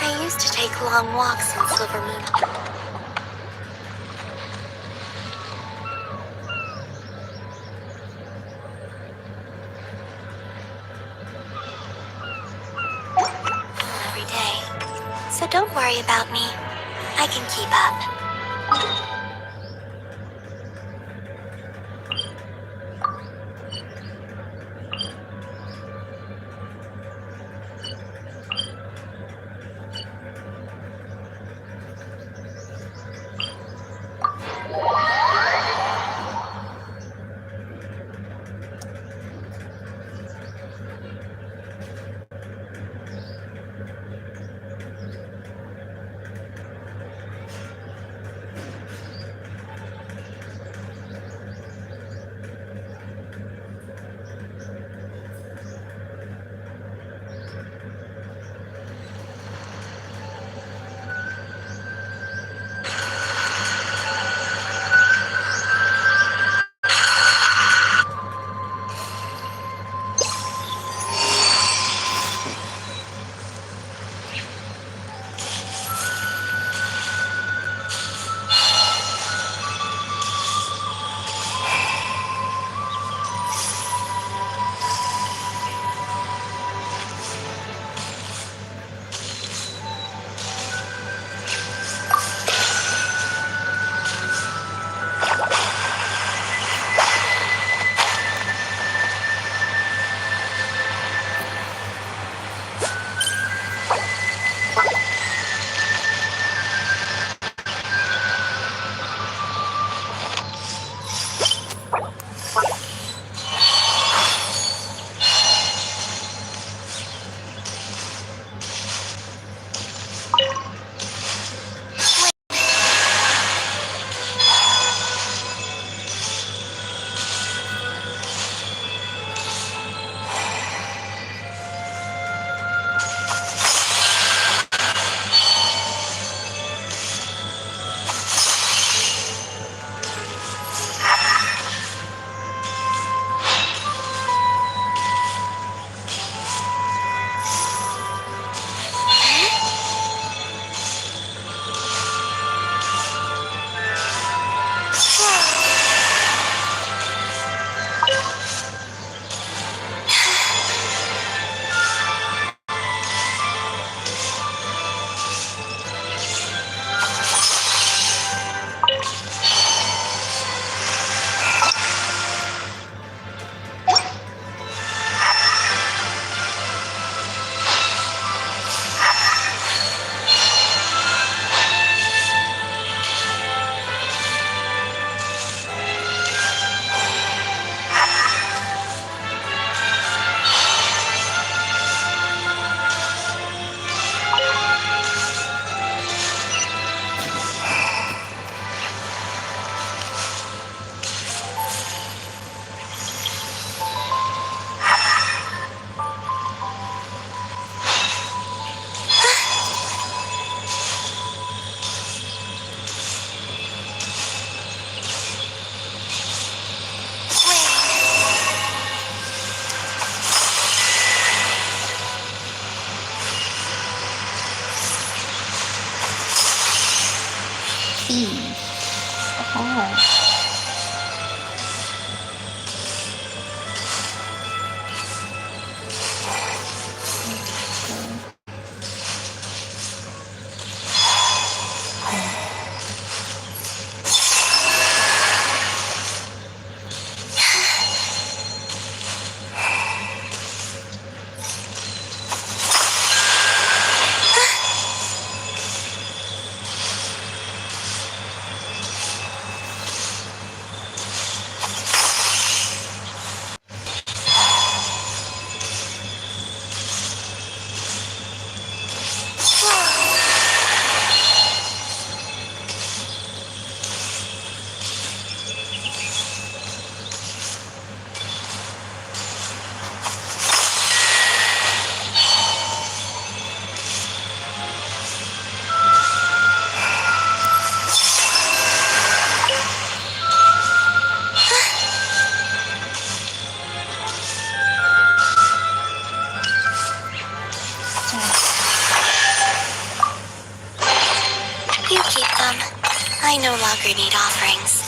I used to take long walks in Silver Moon. Every day. So don't worry about me. I can keep up. You keep them. I no longer need offerings.